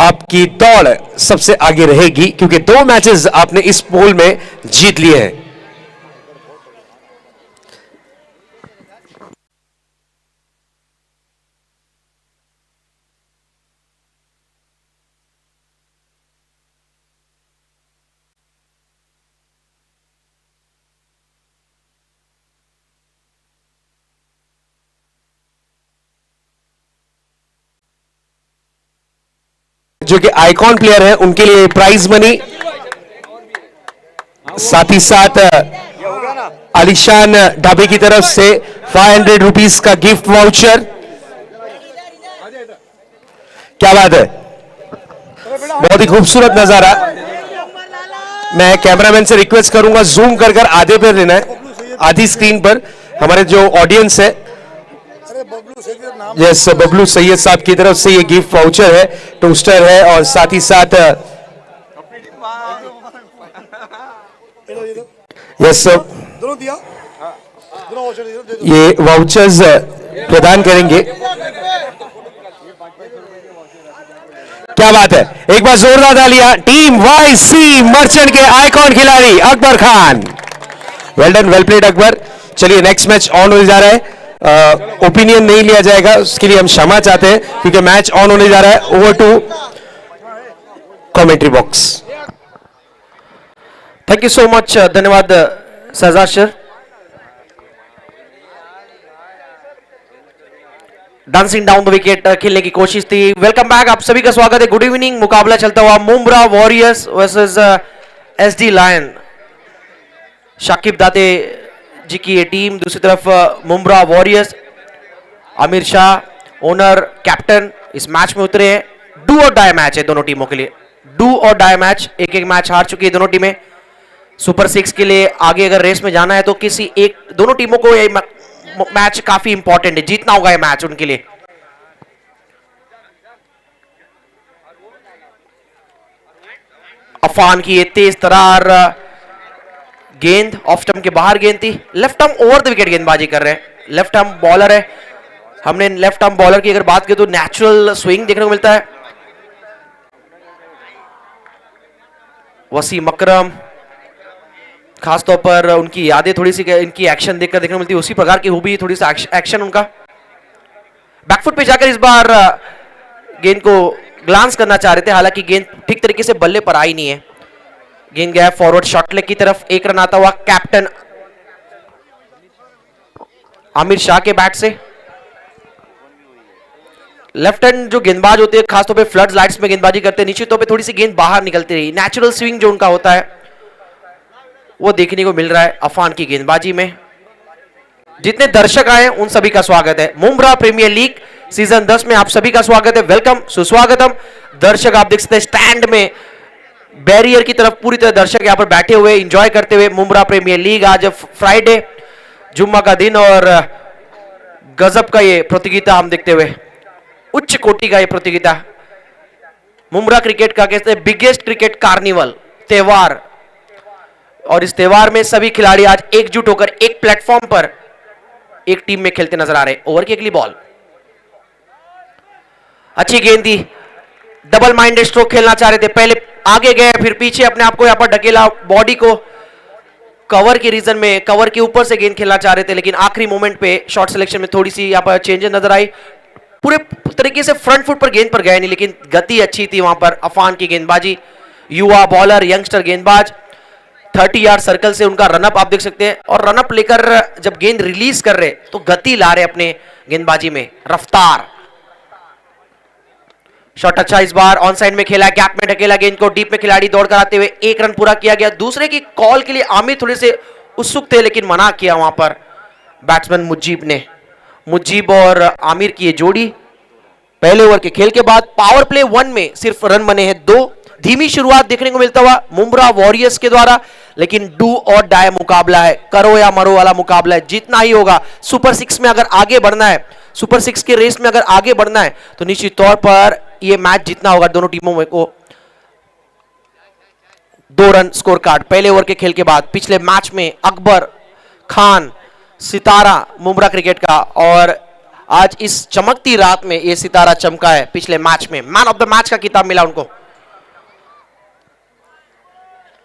आपकी दौड़ सबसे आगे रहेगी क्योंकि 2 मैचेस आपने इस पोल में जीत लिए हैं। जो कि आइकॉन प्लेयर है उनके लिए प्राइज मनी, साथ ही साथ आलिशान ढाबे की तरफ से 500 रुपीस का गिफ्ट वाउचर। क्या बात है, बहुत ही खूबसूरत नजारा। मैं कैमरामैन से रिक्वेस्ट करूंगा जूम कर कर आधे पर लेना है, आधी स्क्रीन पर हमारे जो ऑडियंस है। यस, बबलू सैयद साहब की तरफ से ये गिफ्ट वाउचर है, टोस्टर है और साथ ही साथ यस दोनों दिया, ये वाउचर्स प्रदान करेंगे। क्या बात है, एक बार जोरदार तालियां टीम वाईसी मर्चेंट के आइकॉन खिलाड़ी Akbar Khan. Well done, well played Akbar. चलिए नेक्स्ट मैच ऑन हो जा रहा है। ओपिनियन नहीं लिया जाएगा, उसके लिए हम क्षमा चाहते हैं क्योंकि मैच ऑन होने जा रहा है। Over to commentary box. Thank you so much, धन्यवाद Shahzad sir. Dancing down the wicket खेलने की कोशिश थी। वेलकम बैक, आप सभी का स्वागत है। Good evening. मुकाबला चलता हुआ Mumbra warriors versus SD lion. Shakib Date ji की ये टीम, दूसरी तरफ Mumbra warriors. Aamir Shah owner captain इस मैच में उतरे हैं। डू और डाई मैच है दोनों टीमों के लिए, डू और डाई मैच। एक एक मैच हार चुकी है दोनों टीमें। सुपर 6 के लिए आगे अगर रेस में जाना है तो किसी एक दोनों टीमों को ये मैच काफी इंपॉर्टेंट है, जीतना होगा ये मैच उनके लिए। अफान की ये तेज तरार गेंद ऑफ स्टंप के बाहर गेंद थी। Left arm over the wicket गेंदबाजी कर रहे हैं। लेफ्ट आर्म बॉलर है। हमने लेफ्ट आर्म बॉलर की अगर बात करें तो नेचुरल स्विंग देखने को मिलता है। वसीम अकरम, खासतौर पर उनकी यादें थोड़ी सी इनकी एक्शन देखकर देखने को मिलती है, उसी प्रकार की खूबी थोड़ी सा एक्शन उनका। बैकफुट पे जाकर इस बार गेंद को ग्लांस करना चाह रहे थे, हालांकि गेंद ठीक तरीके से बल्ले पर आई नहीं है। गेंद गया फॉरवर्ड शॉर्ट लेग की तरफ। एक रन आता हुआ कैप्टन आमिर शाह के बैट से। लेफ्ट हैंड जो गेंदबाज होते हैं खासतौर पे फ्लड लाइट्स में गेंदबाजी करते हैं, निश्चित तौर पे थोड़ी सी गेंद बाहर निकलती रही। नेचुरल स्विंग जो उनका होता है वो देखने को मिल रहा है अफान की गेंदबाजी में। जितने दर्शक आए उन सभी का स्वागत है। मुंब्रा प्रीमियर लीग सीजन 10 में आप सभी का स्वागत है। वेलकम, सुस्वागतम। दर्शक आप देख सकते हैं स्टैंड में बैरियर की तरफ पूरी तरह दर्शक यहां पर बैठे हुए एंजॉय करते हुए मुंब्रा प्रीमियर लीग। आज फ्राइडे, जुम्मा का दिन और गजब का ये प्रतियोगिता हम देखते हुए, उच्च कोटि का ये प्रतियोगिता। मुंब्रा क्रिकेट का कहते हैं बिगेस्ट क्रिकेट कार्निवल त्योहार, और इस त्योहार में सभी खिलाड़ी आज एकजुट होकर एक प्लेटफॉर्म पर एक टीम में खेलते नजर आ रहे। ओवर की अगली बॉल, अच्छी गेंद थी। डबल माइंडेड स्ट्रोक खेलना चाह रहे थे, पहले आगे गए फिर पीछे अपने आप को यहां पर ढकेला, बॉडी को कवर के रीजन में कवर के ऊपर से गेंद खेलना चाह रहे थे, लेकिन आखिरी मोमेंट पे शॉट सिलेक्शन में थोड़ी सी यहां पर चेंजेस नजर आई। पूरे तरीके से फ्रंट फुट पर गेंद पर गए नहीं, लेकिन गति अच्छी थी वहां पर। अफान की गेंदबाजी, युवा बॉलर, यंगस्टर गेंदबाज, 30 यार्ड सर्कल से उनका रनअप आप देख सकते हैं, और रनअप लेकर जब गेंद रिलीज कर रहे तो गति ला रहे अपने गेंदबाजी में, रफ्तार। शॉट अच्छा इस बार ऑन साइड में खेला, गैप में ढकेला गेंद को, डीप में खिलाड़ी दौड़ कर आते हुए एक रन पूरा किया गया। दूसरे की कॉल के लिए आमिर थोड़े से उत्सुक थे, लेकिन मना किया वहां पर बैट्समैन मुजीब ने। मुजीब और आमिर की ये जोड़ी पहले ओवर के खेल के बाद पावर प्ले 1 में सिर्फ रन बने हैं 2। धीमी शुरुआत देखने को मिलता हुआ मुंब्रा वॉरियर्स के द्वारा, लेकिन डू और डाई मुकाबला है, करो या मरो वाला मुकाबला है, जीतना ही होगा। सुपर 6 में अगर आगे बढ़ना है, सुपर 6 के रेस में अगर आगे बढ़ना है तो निश्चित तौर पर ये मैच जीतना होगा दोनों टीमों को। 2 रन स्कोर कार्ड पहले ओवर के खेल के बाद। पिछले मैच में अकबर खान सितारा मुंब्रा क्रिकेट का और आज इस चमकती रात में ये सितारा चमका है। पिछले मैच में मैन ऑफ द मैच का खिताब मिला उनको।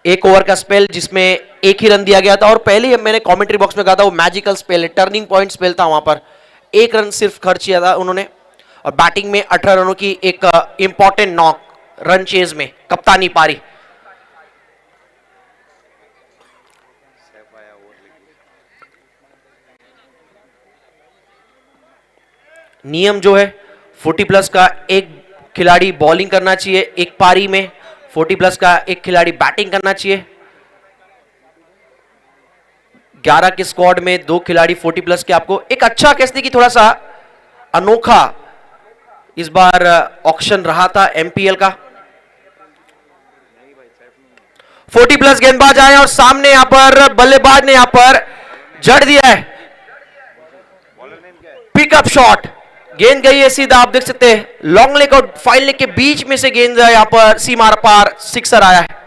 एक ओवर का स्पेल जिसमें एक ही रन दिया गया था और पहले ही मैंने कमेंट्री बॉक्स में कहा था वो मैजिकल स्पेल है, टर्निंग पॉइंट स्पेल था। वहां पर एक रन सिर्फ खर्च किया था उन्होंने और बैटिंग में 18 रनों की एक इंपॉर्टेंट नॉक रन चेज में कप्तानी पारी। नियम जो है 40 प्लस का एक खिलाड़ी बॉलिंग करना चाहिए, एक पारी में 40 प्लस का एक खिलाड़ी बैटिंग करना चाहिए। 11 के स्क्वाड में 2 खिलाड़ी 40 प्लस के। आपको एक अच्छा कहते कि थोड़ा सा अनोखा इस बार ऑक्शन रहा था एमपीएल का। 40 प्लस गेंदबाज आए और सामने यहां पर बल्लेबाज ने यहां पर जड़ दिया है। पिकअप शॉट, गेंद गई है सीधा, आप देख सकते हैं लॉन्ग लेग और फाइन लेग के बीच में से गेंद यहां पर सीमा पार सिक्सर आया है।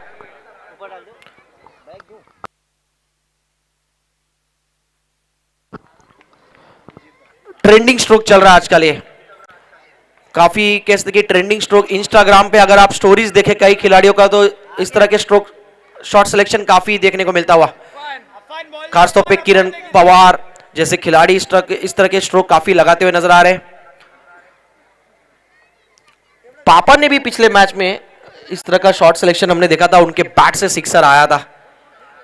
ट्रेंडिंग स्ट्रोक चल रहा है आजकल, ये काफी कैसे कि ट्रेंडिंग स्ट्रोक इंस्टाग्राम पे अगर आप स्टोरीज देखें कई खिलाड़ियों का तो इस तरह के स्ट्रोक शॉट सिलेक्शन काफी देखने को मिलता हुआ। खासतौर पे किरण पवार जैसे खिलाड़ी इस तरह के स्ट्रोक काफी लगाते हुए नजर आ रहे हैं। पापा ने भी पिछले मैच में इस तरह का शॉट सिलेक्शन हमने देखा था, उनके बैट से सिक्सर आया था।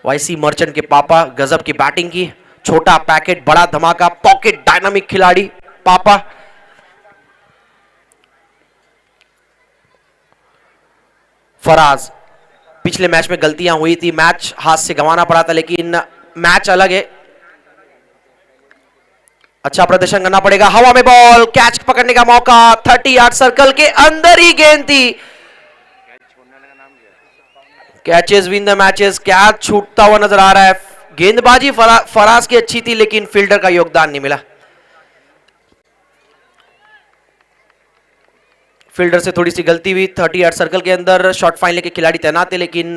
वाईसी मर्चेंट के पापा गजब की बैटिंग की, छोटा पैकेट बड़ा धमाका, पॉकेट डायनामिक खिलाड़ी पापा। फराज, पिछले मैच में गलतियां हुई थी, मैच हाथ से गंवाना पड़ा था, लेकिन मैच अलग है, अच्छा प्रदर्शन करना पड़ेगा। हवा में बॉल, कैच पकड़ने का मौका, 30 यार्ड सर्कल के अंदर ही गेंद थी। Catches win the matches, catch छूटता हुआ नजर आ रहा है। गेंदबाजी फराज की अच्छी थी लेकिन फील्डर का योगदान नहीं मिला। फील्डर से थोड़ी सी गलती हुई। 30 यार्ड सर्कल के अंदर शॉट फाइन लेके खिलाड़ी तैनात थे, लेकिन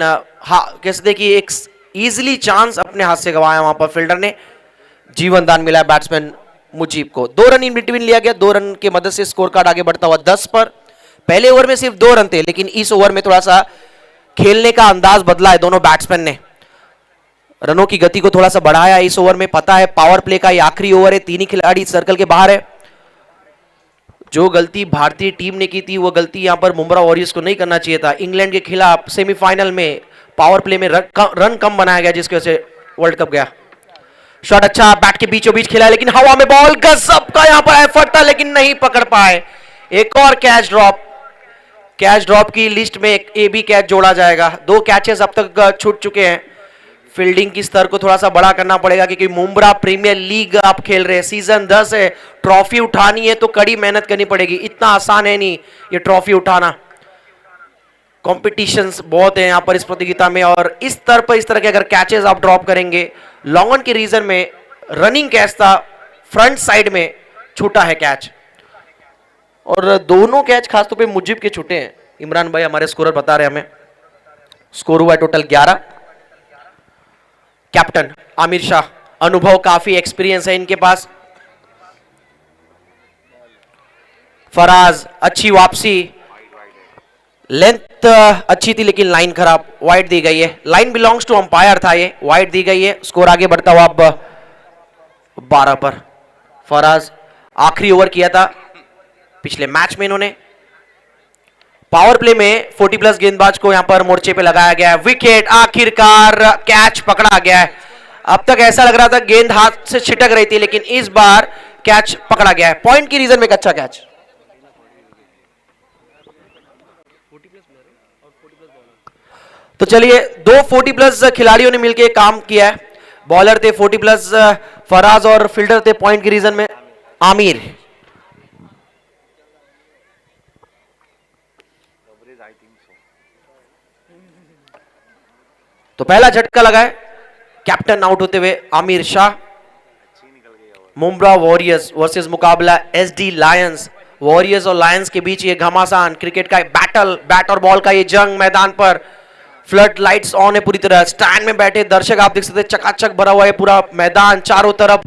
कैसे देखिए एक इजीली चांस अपने हाथ से गंवाया वहां पर फील्डर ने। जीवन दान मिला है बैट्समैन मुजीब को। 2 रन इन बिटवीन लिया गया, 2 रन की मदद से स्कोर कार्ड आगे बढ़ता हुआ 10 पर। पहले ओवर में सिर्फ 2 रन थे, लेकिन इस ओवर में थोड़ा सा खेलने का अंदाज बदला है दोनों बैट्समैन ने। रनों की गति को थोड़ा सा बढ़ाया इस ओवर में। पता है पावर प्ले का ये आखिरी ओवर है, 3 ही खिलाड़ी सर्कल के बाहर है। जो गलती भारतीय टीम ने की थी वो गलती यहां पर मुंब्रा वॉरियर्स को नहीं करना चाहिए था। इंग्लैंड के खिलाफ सेमीफाइनल में पावर प्ले में रन कम बनाया गया, जिसकी वजह से वर्ल्ड कप गया। शॉट अच्छा, बैट के बीचों बीच खेला, लेकिन हवा में बॉल, गजब का यहां पर एफर्ट था लेकिन नहीं पकड़ पाए। एक और कैच ड्रॉप, कैच ड्रॉप की लिस्ट में एक भी कैच जोड़ा जाएगा। 2 कैचेस अब तक छूट चुके हैं। फील्डिंग की स्तर को थोड़ा सा बड़ा करना पड़ेगा, क्योंकि मुंब्रा प्रीमियर लीग आप खेल रहे हैं, सीजन 10 है, ट्रॉफी उठानी है तो कड़ी मेहनत करनी पड़ेगी। इतना आसान है नहीं ये ट्रॉफी उठाना, कॉम्पिटिशंस बहुत है यहाँ पर इस प्रतियोगिता में। और इस स्तर पर इस तरह के अगर कैचेस आप ड्रॉप करेंगे, लॉन्ग ऑन के रीजन में रनिंग कैच था, फ्रंट साइड में छूटा है कैच, और दोनों कैच खासतौर पे मुजीब के छूटे हैं। इमरान भाई हमारे स्कोरर बता रहे हैं हमें, स्कोर हुआ है टोटल 11। कैप्टन आमिर शाह, अनुभव काफी, एक्सपीरियंस है इनके पास। फराज, अच्छी वापसी, लेंथ अच्छी थी लेकिन लाइन खराब, वाइड दी गई है। लाइन बिलोंग्स टू अंपायर था, ये वाइड दी गई है। स्कोर आगे बढ़ता हुआ अब 12 पर। फराज आखिरी ओवर किया था पिछले मैच में इन्होंने। पावर प्ले में 40 प्लस गेंदबाज को यहां पर मोर्चे पे लगाया गया है। विकेट, आखिरकार कैच पकड़ा गया है। अब तक ऐसा लग रहा था गेंद हाथ से छिटक रही थी, लेकिन इस बार कैच पकड़ा गया है। पॉइंट की रीजन में एक अच्छा कैच। तो चलिए 2 40 प्लस खिलाड़ियों ने मिलकर काम किया है। बॉलर थे 40 प्लस फराज और फील्डर थे पॉइंट की रीजन में आमिर। तो पहला झटका लगा है, कैप्टन आउट होते हुए आमिर शाह। मुंब्रा वॉरियर्स वर्सेस मुकाबला एसडी लायंस। वॉरियर्स और लायंस के बीच ये घमासान क्रिकेट का बैटल, बैट और बॉल का ये जंग मैदान पर। फ्लड लाइट्स ऑन है पूरी तरह, स्टैंड में बैठे दर्शक आप देख सकते हैं, चकाचक भरा हुआ है पूरा मैदान, चारों तरफ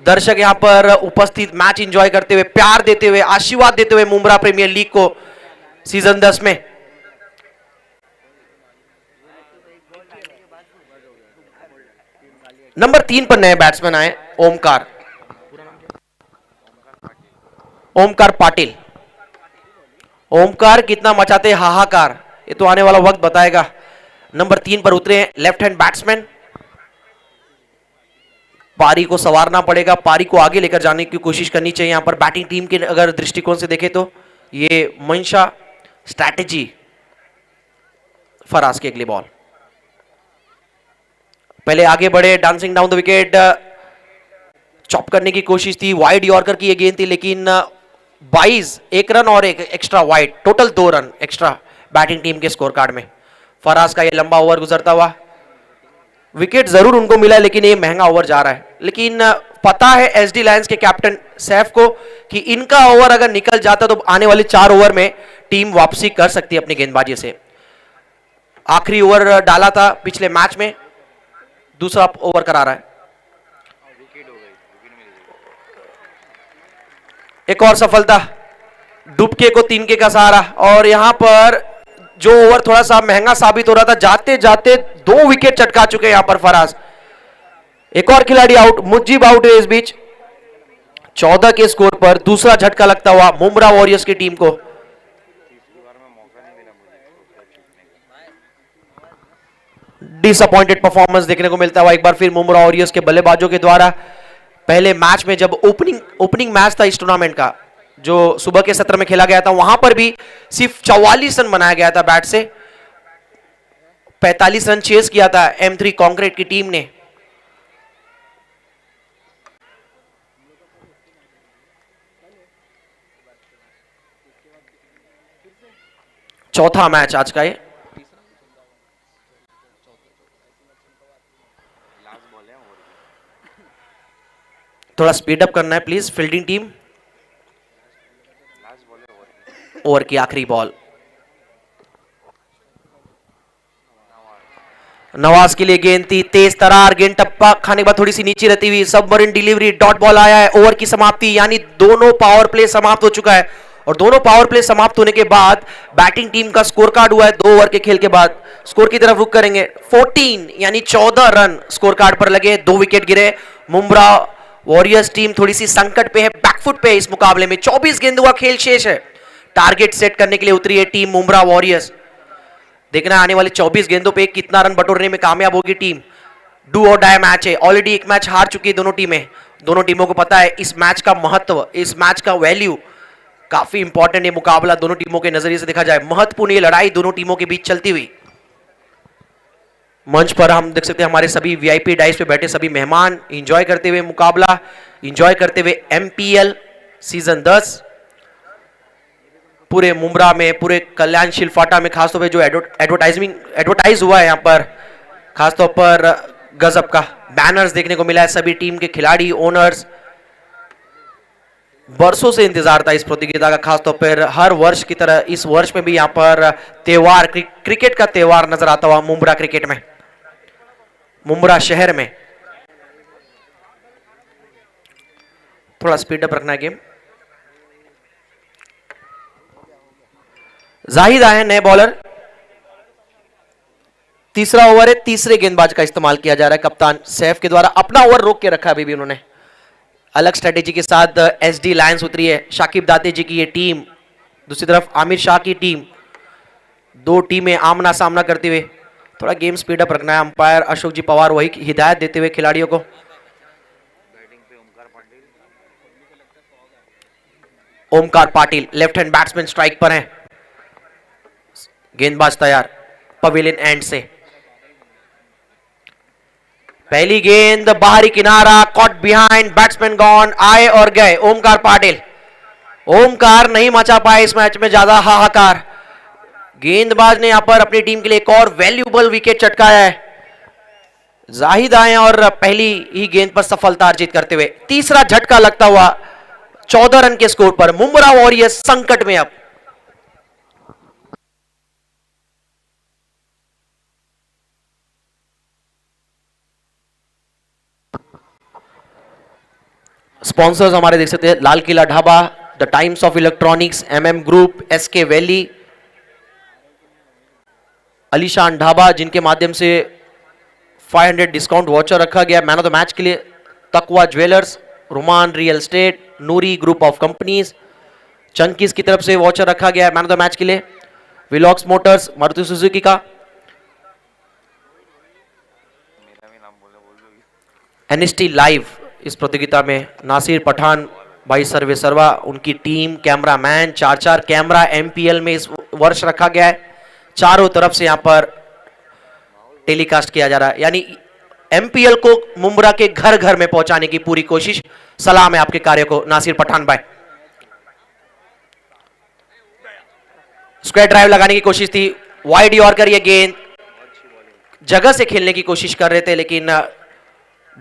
दर्शक यहां पर उपस्थित मैच एंजॉय करते हुए, प्यार देते हुए, आशीर्वाद देते हुए मुंब्रा प्रीमियर लीग को सीजन 10 में। नंबर 3 पर नए बैट्समैन आए, ओमकार, ओमकार पाटिल। ओमकार कितना मचाते हाहाकार, ये तो आने वाला वक्त बताएगा। नंबर 3 पर उतरे हैं लेफ्ट हैंड बैट्समैन। पारी को संवारना पड़ेगा, पारी को आगे लेकर जाने की कोशिश करनी चाहिए। यहां पर बैटिंग टीम के अगर दृष्टिकोण से देखें तो ये मंशा स्ट्रैटेजी। फराज की अगली बॉल, पहले आगे बढ़े, dancing down the wicket, chop करने की कोशिश थी, वाइड यॉर्कर की ये गेंद थी, लेकिन 22 एक रन और एक extra wide, total 2 run extra batting team के स्कोर कार्ड में। फराज का ये लंबा ओवर गुजरता हुआ, विकेट जरूर उनको मिला लेकिन ये महंगा ओवर जा रहा है। लेकिन पता है एसडी लायंस के कैप्टन सैफ को कि इनका ओवर अगर निकल जाता तो आने वाले 4 ओवर में टीम वापसी कर सकती है अपनी गेंदबाजी से। आखिरी ओवर डाला था पिछले मैच में, दूसरा ओवर करा रहा है। एक और सफलता, डुबके को 3 का सहारा, और यहां पर जो ओवर थोड़ा सा महंगा साबित हो रहा था, जाते जाते 2 विकेट चटका चुके हैं यहां पर फराज। एक और खिलाड़ी आउट, मुजीब आउट है इस बीच। 14 के स्कोर पर दूसरा झटका लगता हुआ मुंब्रा वॉरियर्स की टीम को। डिसअपॉइंटेड परफॉर्मेंस देखने को मिलता हुआ एक बार फिर मुंब्रा वॉरियर्स के बल्लेबाजों के द्वारा। पहले मैच में जब ओपनिंग मैच था इस टूर्नामेंट का, जो सुबह के सत्र में खेला गया था, वहां पर भी सिर्फ 44 रन बनाया गया था बैट से। 45 रन चेस किया था M3 कॉन्क्रीट की टीम ने। चौथा मैच आज का ये। थोड़ा स्पीड अप करना है प्लीज फील्डिंग टीम। ओवर की आखिरी बॉल, नवाज के लिए गेंद थी, तेज तरार गेंद, टप्पा खाने के बाद थोड़ी सी नीचे रहती हुई सबमरीन डिलीवरी, डॉट बॉल आया है। ओवर की समाप्ति, यानी दोनों पावर प्ले समाप्त हो चुका है। और दोनों पावर प्ले समाप्त होने के बाद बैटिंग टीम का स्कोर कार्ड हुआ है 2 ओवर के खेल के बाद। स्कोर की तरफ रुख करेंगे, 14 यानी 14 रन स्कोर कार्ड पर लगे, 2 विकेट गिरे। मुंब्रा वॉरियर्स टीम थोड़ी सी संकट पे है, बैकफुट पे है इस मुकाबले में। 24 गेंदों का खेल शेष है, टारगेट सेट करने के लिए उतरी है टीम मुंब्रा वॉरियर्स। देखना आने वाले 24 गेंदों पे कितना रन बटोरने में कामयाब होगी टीम। डू और डाई मैच है, ऑलरेडी एक मैच हार चुकी है दोनों टीमें। दोनों टीमों को पता है इस मैच का महत्व, इस मैच का वैल्यू काफी इंपॉर्टेंट है। मुकाबला दोनों टीमों के नजरिए से देखा जाए, महत्वपूर्ण ये लड़ाई दोनों टीमों के बीच चलती हुई। मंच पर हम देख सकते हैं हमारे सभी वीआईपी डाइस पे बैठे सभी मेहमान एंजॉय करते हुए मुकाबला, एंजॉय करते हुए एमपीएल सीजन 10। पूरे मुंब्रा में, पूरे कल्याणशील फाटा में खासतौर पे जो एडवर्टाइज हुआ है यहाँ पर, खासतौर पर गजब का बैनर्स देखने को मिला है। सभी टीम के खिलाड़ी, ओनर्स, वर्षों से इंतजार था इस प्रतियोगिता का। खासतौर पर हर वर्ष की तरह इस वर्ष में भी यहाँ पर त्योहार, क्रिकेट का त्योहार नजर आता हुआ मुंब्रा क्रिकेट में, मुंब्रा शहर में। थोड़ा स्पीड अप रखना है गेम। जाहिद आए हैं नए बॉलर, तीसरा ओवर है, तीसरे गेंदबाज का इस्तेमाल किया जा रहा है कप्तान सैफ के द्वारा। अपना ओवर रोक के रखा अभी भी उन्होंने, अलग स्ट्रेटेजी के साथ एसडी लायंस उतरी है। शाकिब दाते जी की ये टीम, दूसरी तरफ आमिर शाह की टीम, 2 टीमें आमना सामना करते हुए। थोड़ा गेम स्पीड अप रखना है। अंपायर अशोक जी पवार वही हिदायत देते हुए खिलाड़ियों को। Omkar Patil left hand batsman strike पर हैं। गेंदबाज तैयार पवेलियन एंड से। पहली गेंद बाहरी किनारा, कॉट बिहाइंड, बैट्समैन गॉन, आए और गए ओमकार पाटिल। ओमकार नहीं मचा पाए इस मैच में ज्यादा हाहाकार। गेंदबाज ने यहां पर अपनी टीम के लिए एक और वैल्यूबल विकेट चटकाया है। जाहिद आए और पहली ही गेंद पर सफलता अर्जित करते हुए तीसरा झटका लगता हुआ 14 रन के स्कोर पर मुंब्रा वॉरियर्स संकट में। अब स्पॉन्सर्स हमारे देख सकते हैं, Lal Qila Dhaba, the Times of Electronics, MM group, SK valley, Alishan Dhaba, जिनके माध्यम से 500 डिस्काउंट वॉचर रखा गया मैन ऑफ द मैच के लिए, Taqwa jewellers, Roman real estate, Noori group of companies, चंकीज की तरफ से वॉचर रखा गया है मैन ऑफ द मैच के लिए, विलॉक्स मोटर्स, मारुति सुजुकी का, एनएसटी लाइव इस प्रतियोगिता में नासिर पठान भाई सर्वे सर्वा, उनकी टीम, कैमरामैन, 4 कैमरा MPL में इस वर्ष रखा गया है, चारों तरफ से यहां पर टेलीकास्ट किया जा रहा है, यानी MPL को मुंब्रा के घर घर में पहुंचाने की पूरी कोशिश। सलाम है आपके कार्य को नासिर पठान भाई। स्क्वायर ड्राइव लगाने की कोशिश थी, वाइड यॉर्कर, ये गेंद जगह से खेलने की कोशिश कर रहे थे लेकिन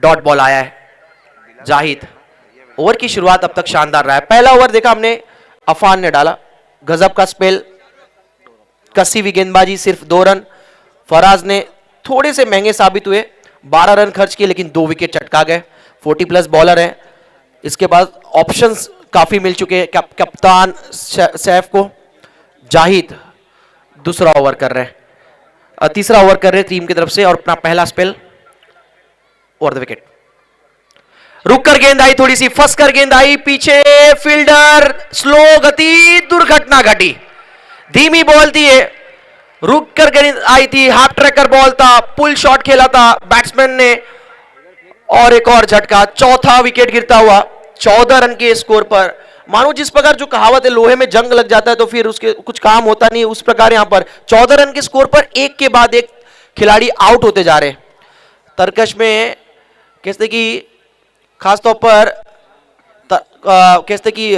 डॉट बॉल आया है। जाहिद, ओवर की शुरुआत अब तक शानदार रहा है। पहला ओवर देखा हमने, अफान ने डाला, गजब का स्पेल, कसी हुई गेंदबाजी, सिर्फ 2 रन। फराज ने थोड़े से महंगे साबित हुए, 12 रन खर्च किए लेकिन 2 विकेट चटका गए। 40+ बॉलर है, इसके बाद ऑप्शंस काफी मिल चुके हैं कप्तान सैफ को। जाहिद दूसरा ओवर कर रहे हैं, तीसरा ओवर कर रहे हैं टीम की तरफ से और अपना पहला स्पेल ओवर द विकेट। रुक कर गेंद आई, थोड़ी सी फंस कर गेंद आई, पीछे फील्डर, स्लो गति, दुर्घटना घटी। धीमी बॉल थी ये, रुक कर गेंद आई थी, हाफ ट्रैकर बॉल था, पुल शॉट खेला था बैट्समैन ने और एक और झटका, चौथा विकेट गिरता हुआ 14 रन के स्कोर पर। मानो जिस प्रकार जो कहावत है, लोहे में जंग लग जाता है तो फिर उसके कुछ काम होता नहीं, उस प्रकार यहां पर 14 रन के स्कोर पर एक के बाद एक खिलाड़ी आउट होते जा रहे। तरकश में कहते कि खासतौर पर कहते कि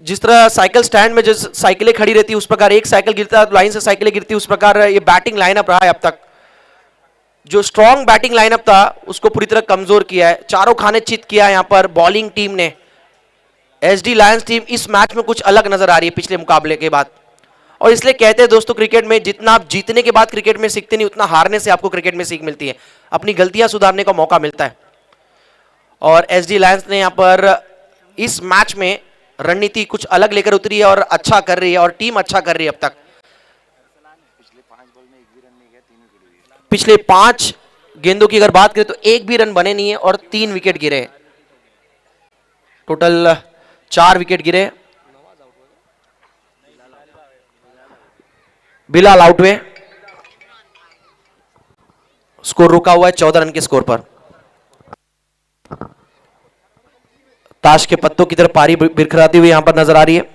जिस तरह साइकिल स्टैंड में जो साइकिलें खड़ी रहती है उस प्रकार एक साइकिल गिरता है तो लाइन से साइकिलें गिरती है, उस प्रकार ये बैटिंग लाइनअप रहा है अब तक। जो स्ट्रॉन्ग बैटिंग लाइनअप था उसको पूरी तरह कमजोर किया है, चारों खाने चित किया है यहां पर बॉलिंग टीम ने। SD लायंस टीम इस मैच में कुछ अलग नजर आ रही है पिछले मुकाबले के बाद, और इसलिए कहते हैं दोस्तों क्रिकेट में जितना आप जीतने के बाद क्रिकेट में सीखते नहीं, उतना हारने से आपको क्रिकेट में सीख मिलती है, अपनी गलतियां सुधारने का मौका मिलता है। और SD लायंस ने यहां पर इस मैच में रणनीति कुछ अलग लेकर उतरी है और अच्छा कर रही है, और टीम अच्छा कर रही है अब तक। पिछले 5 गेंदों की अगर बात करें तो एक भी रन बने नहीं है और 3 विकेट गिरे, टोटल 4 विकेट गिरे। बिलाल आउट हुए, स्कोर रुका हुआ है 14 रन के स्कोर पर। ताश के पत्तों की तरफ पारी बिखराती हुई यहां पर नजर आ रही है।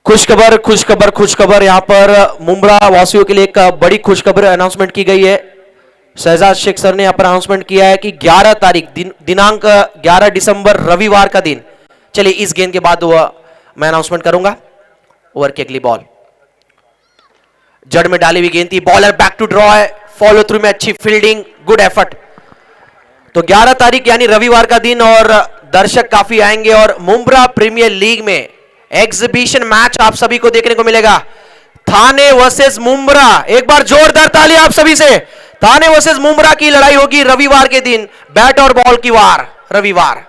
खुशखबर खुशखबर खुशखबर, यहां पर मुंब्रा वासियों के लिए एक बड़ी खुशखबर अनाउंसमेंट की गई है। शहजाद शेख सर ने यहां पर अनाउंसमेंट किया है कि 11 तारीख दिनांक 11 दिसंबर रविवार का दिन, चलिए इस गेंद के बाद मैं अनाउंसमेंट करूंगा। ओवर की अगली बॉल जड़ में डाली हुई गेंद थी, बॉलर बैक टू ड्रॉ है, फॉलो थ्रू में अच्छी फील्डिंग, गुड एफर्ट। तो 11 तारीख यानी रविवार का दिन और दर्शक काफी आएंगे और मुंब्रा प्रीमियर लीग में एग्जीबिशन मैच आप सभी को देखने को मिलेगा। थाने वर्सेस मुंब्रा, एक बार जोरदार ताली आप सभी से। थाने वर्सेस मुंब्रा की लड़ाई होगी रविवार के दिन, बैट और बॉल की वार रविवार।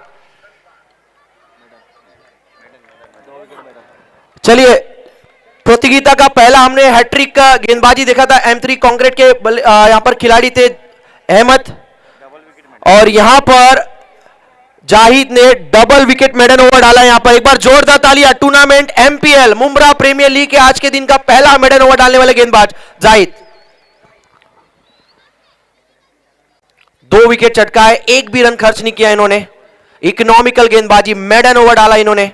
चलिए प्रतियोगिता का पहला हमने हैट्रिक का गेंदबाजी देखा था, M3 कांक्रीट के यहां पर खिलाड़ी थे अहमद, और यहां पर जाहिद ने डबल विकेट मेडन ओवर डाला। यहां पर एक बार जोरदार तालियां। Tournament MPL Mumbra premier league के आज के दिन का पहला मेडन ओवर डालने वाले गेंदबाज जाहिद। 2 विकेट चटकाए, एक भी रन खर्च नहीं किया इन्होंने, इकोनॉमिकल गेंदबाजी, मेडन ओवर डाला इन्होंने।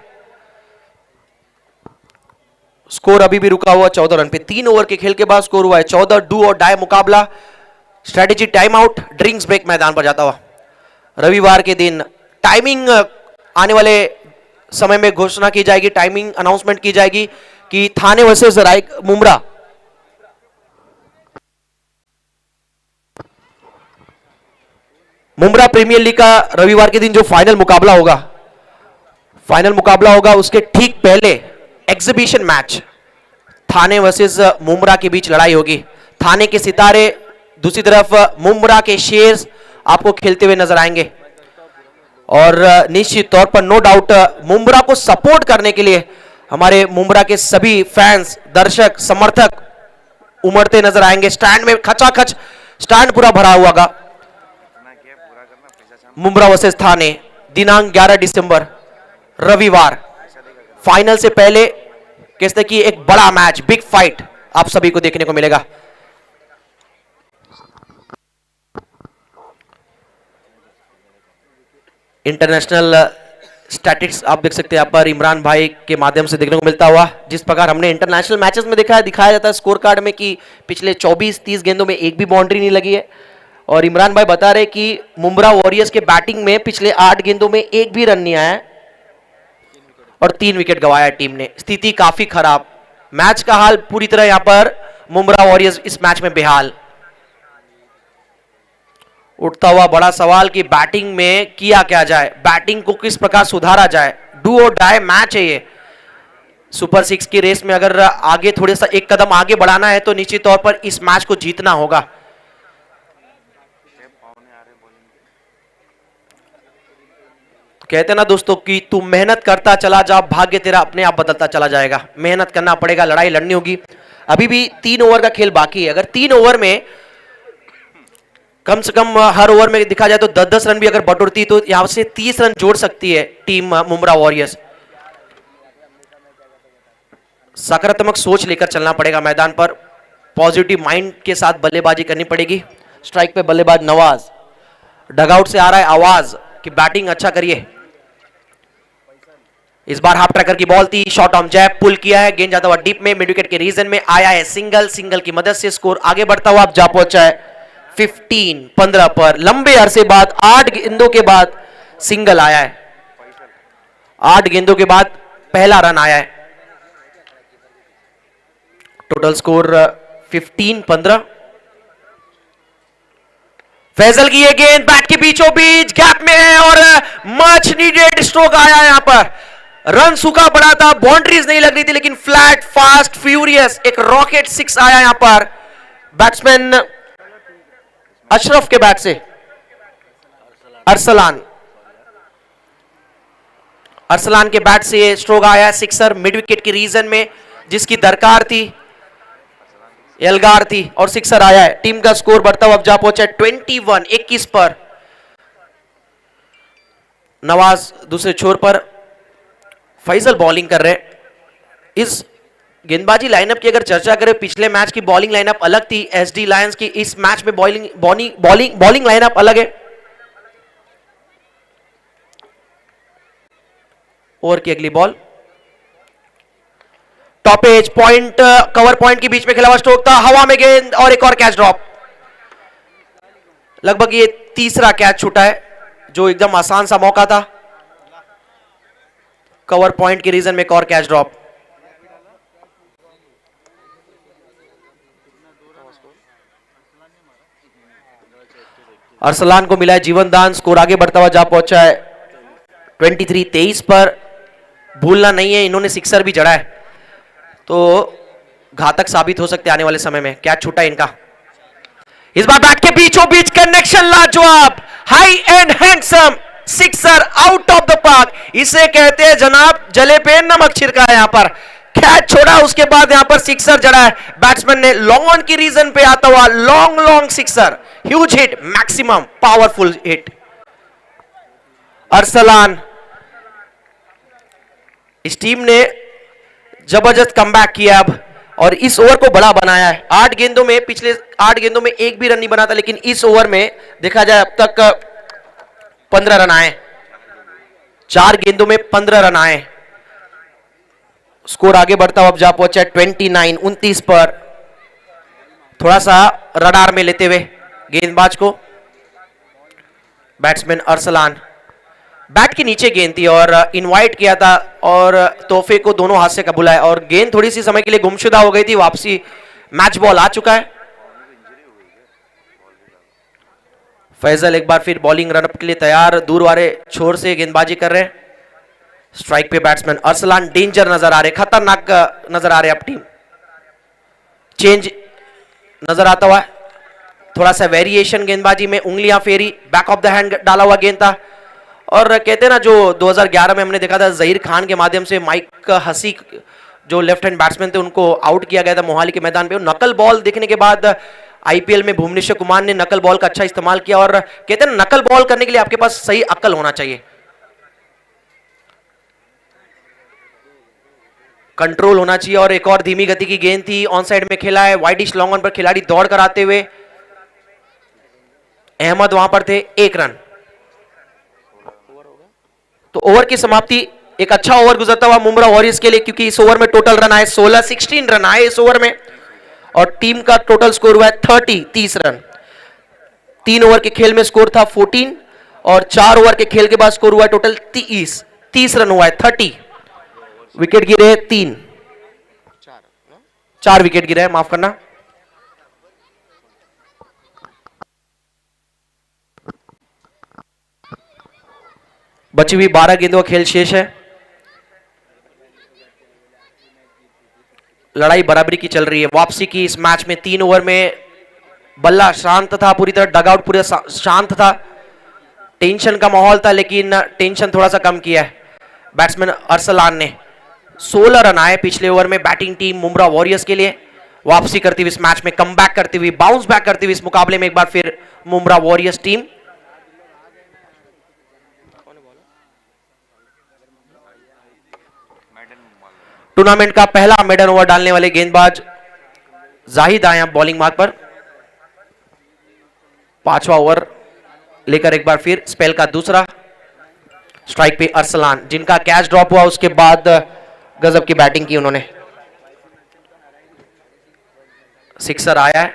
स्कोर अभी भी रुका हुआ 14 रन पे। 3 ओवर के खेल के बाद स्कोर हुआ है 14। डू और डाई मुकाबला, strategy time out, drinks break मैदान पर जाता हुआ। रविवार के दिन टाइमिंग आने वाले समय में घोषणा की जाएगी, टाइमिंग अनाउंसमेंट की जाएगी कि Thane versus Mumbra. Mumbra premier league का रविवार के दिन जो फाइनल मुकाबला होगा उसके ठीक पहले एग्जीबिशन मैच थाने वर्सेस मुंब्रा के बीच लड़ाई होगी। थाने के सितारे, दूसरी तरफ मुंब्रा के शेर्स आपको खेलते हुए नजर आएंगे और निश्चित तौर पर नो डाउट मुंब्रा को सपोर्ट करने के लिए हमारे मुंब्रा के सभी फैंस, दर्शक, समर्थक उमड़ते नजर आएंगे। स्टैंड में खचाखच स्टैंड पूरा भरा हुआ होगा। मुंब्रा वर्सेस थाने दिनांक 11 दिसंबर रविवार। फाइनल से पहले कहते कि एक बड़ा मैच, बिग फाइट आप सभी को देखने को मिलेगा। इंटरनेशनल स्टैटिस्टिक्स आप देख सकते हैं यहाँ पर इमरान भाई के माध्यम से देखने को मिलता हुआ। जिस प्रकार हमने इंटरनेशनल मैचेस में दिखाया जाता है स्कोर कार्ड में कि पिछले 24-30 गेंदों में एक भी बाउंड्री नहीं लगी है, और इमरान भाई बता रहे कि मुंब्रा वॉरियर्स के बैटिंग में पिछले 8 गेंदों में एक भी रन नहीं आया है और 3 विकेट गंवाया टीम ने। स्थिति काफी खराब, मैच का हाल पूरी तरह यहां पर मुंब्रा वॉरियर्स इस मैच में बेहाल। उठता हुआ बड़ा सवाल कि बैटिंग में किया क्या जाए, बैटिंग को किस प्रकार सुधारा जाए। डू और डाई मैच है ये। सुपर 6 की रेस में अगर आगे थोड़ा सा एक कदम आगे बढ़ाना है तो निश्चित तौर पर इस मैच को जीतना होगा। कहते ना दोस्तों कि तू मेहनत करता चला जा, भाग्य तेरा अपने आप बदलता चला जाएगा। मेहनत करना पड़ेगा, लड़ाई लड़नी होगी। अभी भी 3 ओवर का खेल बाकी है। अगर 3 ओवर में कम से कम हर ओवर में दिखा जाए तो 10-10 रन भी अगर बटोरती तो यहां से 30 रन जोड़ सकती है टीम मुंब्रा वॉरियर्स। सकारात्मक सोच लेकर चलना पड़ेगा मैदान पर, पॉजिटिव माइंड के साथ बल्लेबाजी करनी पड़ेगी। स्ट्राइक पे बल्लेबाज नवाज, डगआउट से आ रहा है आवाज कि बैटिंग अच्छा करिए। इस बार हाफ ट्रैकर की बॉल थी, शॉर्ट आर्म जैब पुल किया है, गेंद जाता हुआ डीप में, मिड विकेट के रीजन में आया है सिंगल की मदद से स्कोर आगे बढ़ता हुआ अब जा पहुंचा है 15-15 पर। लंबे अरसे बाद 8 गेंदों के बाद सिंगल आया है, 8 गेंदों के बाद पहला रन आया है। Total score 15-15। फैजल की ये गेंद बैट के बीचों बीच गैप में है और मच नीडेड स्ट्रोक आया है। यहां पर रन सूखा पड़ा था, बाउंड्रीज नहीं लग रही थी, लेकिन फ्लैट, फास्ट, फ्यूरियस एक रॉकेट 6 आया यहां पर बैट्समैन अशरफ के बैट से। अरसलान के बैट से ये स्ट्रोक आया, सिक्सर मिड विकेट की रीजन में जिसकी दरकार थी, एलगार थी और सिक्सर आया है। टीम का स्कोर बढ़ता हुआ अब जा पहुंचा 21 पर। नवाज दूसरे छोर पर, फैजल बॉलिंग कर रहे। इस गेंदबाजी लाइनअप की अगर चर्चा करें, पिछले मैच की बॉलिंग लाइनअप अलग थी एसडी लायंस की, इस मैच में बॉलिंग लाइनअप अलग है। ओवर की अगली ball, top edge point, cover point के बीच में खेला हुआ स्ट्रोक था, हवा में गेंद और एक और कैच ड्रॉप। लगभग ये तीसरा कैच छूटा है जो एकदम आसान सा मौका था। कवर पॉइंट के रीजन में एक और कैच ड्रॉप। अरसलान को मिला है जीवन दान, स्कोर आगे बढ़ता हुआ जा पहुंचा है 23-23 पर। भूलना नहीं है इन्होंने सिक्सर भी जड़ा है तो घातक साबित हो सकते आने वाले समय में। कैच छूटा इनका। इस बार बैट के बीचों बीच कनेक्शन लाजवाब, high and handsome sixer out of the park. इसे कहते हैं जनाब जले पे नमक छिड़का है। यहां पर कैच छोड़ा, उसके बाद यहां पर सिक्सर जड़ा है बैट्समैन ने। लॉन्ग ऑन की रीजन पे आता हुआ long sixer, huge hit, maximum powerful hit. Arsalan, इस टीम ने जबरदस्त कमबैक किया अब और इस ओवर को बड़ा बनाया है। 8 गेंदों में, पिछले 8 गेंदों में एक भी रन नहीं बना था, लेकिन इस ओवर में देखा जाए अब तक 15 रन आए। 4 गेंदों में 15 रन आए। स्कोर आगे बढ़ता हुआ अब जा पहुंचा 29 पर। थोड़ा सा रडार में लेते हुए गेंदबाज को बैट्समैन अरसलान। बैट के नीचे गेंद थी और इनवाइट किया था और तोहफे को दोनों हाथ से कबूला है और गेंद थोड़ी सी समय के लिए गुमशुदा हो गई थी, वापसी मैच बॉल आ चुका है। फैजल एक बार फिर बॉलिंग रनअप के लिए तैयार, दूर वाले छोर से गेंदबाजी कर रहे हैं। स्ट्राइक पे बैट्समैन अरसलान डेंजर नजर आ रहे, खतरनाक नजर आ रहे। अब टीम चेंज नजर आता हुआ, थोड़ा सा वेरिएशन गेंदबाजी में, उंगलियां फेरी, बैक ऑफ द हैंड डाला हुआ गेंद था। और कहते हैं ना जो 2011 में हमने देखा था जहीर खान के माध्यम से माइक हसी जो लेफ्ट हैंड बैट्समैन थे उनको आउट किया गया था मोहाली के मैदान पे। नकल बॉल देखने के बाद आईपीएल में भुवनेश्वर कुमार ने नकल बॉल का अच्छा इस्तेमाल किया और कहते हैं नकल बॉल करने के लिए आपके पास सही अक्ल होना चाहिए, कंट्रोल होना चाहिए। और एक और धीमी गति की गेंद थी, ऑन साइड में खेला है, वाइडिश लॉन्ग ऑन पर खिलाड़ी दौड़ कर आते हुए, अहमद वहां पर थे, 1 रन। तो ओवर की समाप्ति, एक अच्छा ओवर गुजरता हुआ मुंब्रा वॉरियर्स के लिए, क्योंकि इस ओवर में टोटल रन आए 16 रन आए इस ओवर में और टीम का टोटल स्कोर हुआ है 30 रन। 3 ओवर के खेल में स्कोर था 14 और 4 ओवर के खेल के बाद स्कोर हुआ है टोटल 30 रन हुआ है 30। विकेट गिरे 4 विकेट गिरे, माफ करना। बची हुई 12 गेंदों का खेल शेष है। लड़ाई बराबरी की चल रही है। वापसी की इस मैच में 3 ओवर में बल्ला शांत था, पूरी तरह डगआउट पूरा शांत था, टेंशन का माहौल था, लेकिन टेंशन थोड़ा सा कम किया है बैट्समैन अरसलान ने। 16 रन आए पिछले ओवर में बैटिंग टीम मुंब्रा वॉरियर्स के लिए। वापसी करती हुई इस मैच में, कम बैक करती हुई, बाउंस बैक करती हुई इस मुकाबले में एक बार फिर मुंब्रा वॉरियर्स टीम। टूर्नामेंट का पहला मेडन ओवर डालने वाले गेंदबाज जाहिद आए बॉलिंग मार्क पर। 5वां ओवर लेकर एक बार फिर स्पेल का दूसरा। स्ट्राइक पे अरसलान, जिनका कैच ड्रॉप हुआ उसके बाद गजब की बैटिंग की उन्होंने। सिक्सर आया है,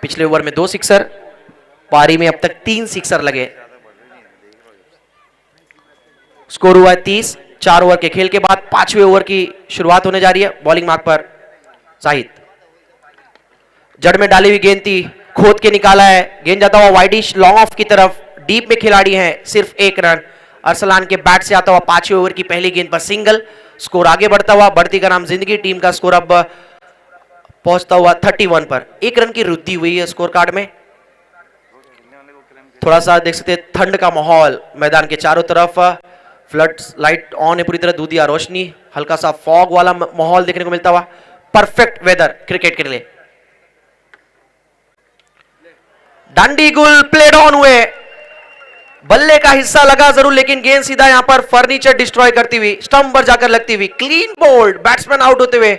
पिछले ओवर में 2 सिक्सर, पारी में अब तक 3 सिक्सर लगे। स्कोर हुआ है 30। 4 ओवर के खेल के बाद 5वें ओवर की शुरुआत होने जा रही है। बॉलिंग मार्क पर जाहिद, जड़ में डाली हुई गेंद थी, खोद के निकाला है, गेंद जाता हुआ वाइडिश लॉन्ग ऑफ की तरफ, डीप में खिलाड़ी हैं, सिर्फ 1 रन। अरसलान के बैट से आता हुआ 5वें ओवर की पहली गेंद पर सिंगल। स्कोर आगे बढ़ता हुआ, बढ़ती का नाम जिंदगी, टीम का स्कोर अब पहुंचता हुआ 31 पर। 1 रन की वृद्धि हुई है स्कोर कार्ड में। थोड़ा सा देख सकते हैं ठंड का माहौल मैदान के चारों तरफ, फ्लड लाइट ऑन है पूरी तरह, दूधिया रोशनी, हल्का सा फॉग वाला माहौल देखने को मिलता हुआ। परफेक्ट वेदर क्रिकेट के लिए। डंडी गुल प्लेड ऑन हुए, बल्ले का हिस्सा लगा जरूर, लेकिन गेंद सीधा यहां पर फर्नीचर डिस्ट्रॉय करती हुई स्टंप पर जाकर लगती हुई क्लीन बोल्ड, बैट्समैन आउट होते हुए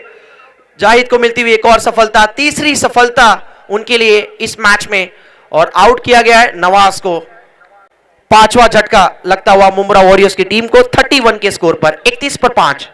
जाहिद को मिलती हुई एक और सफलता, तीसरी सफलता उनके लिए इस मैच में। और आउट किया गया है नवाज को। 5वां झटका लगता हुआ मुंब्रा वॉरियर्स की टीम को 31 के स्कोर पर, 31 पर 5।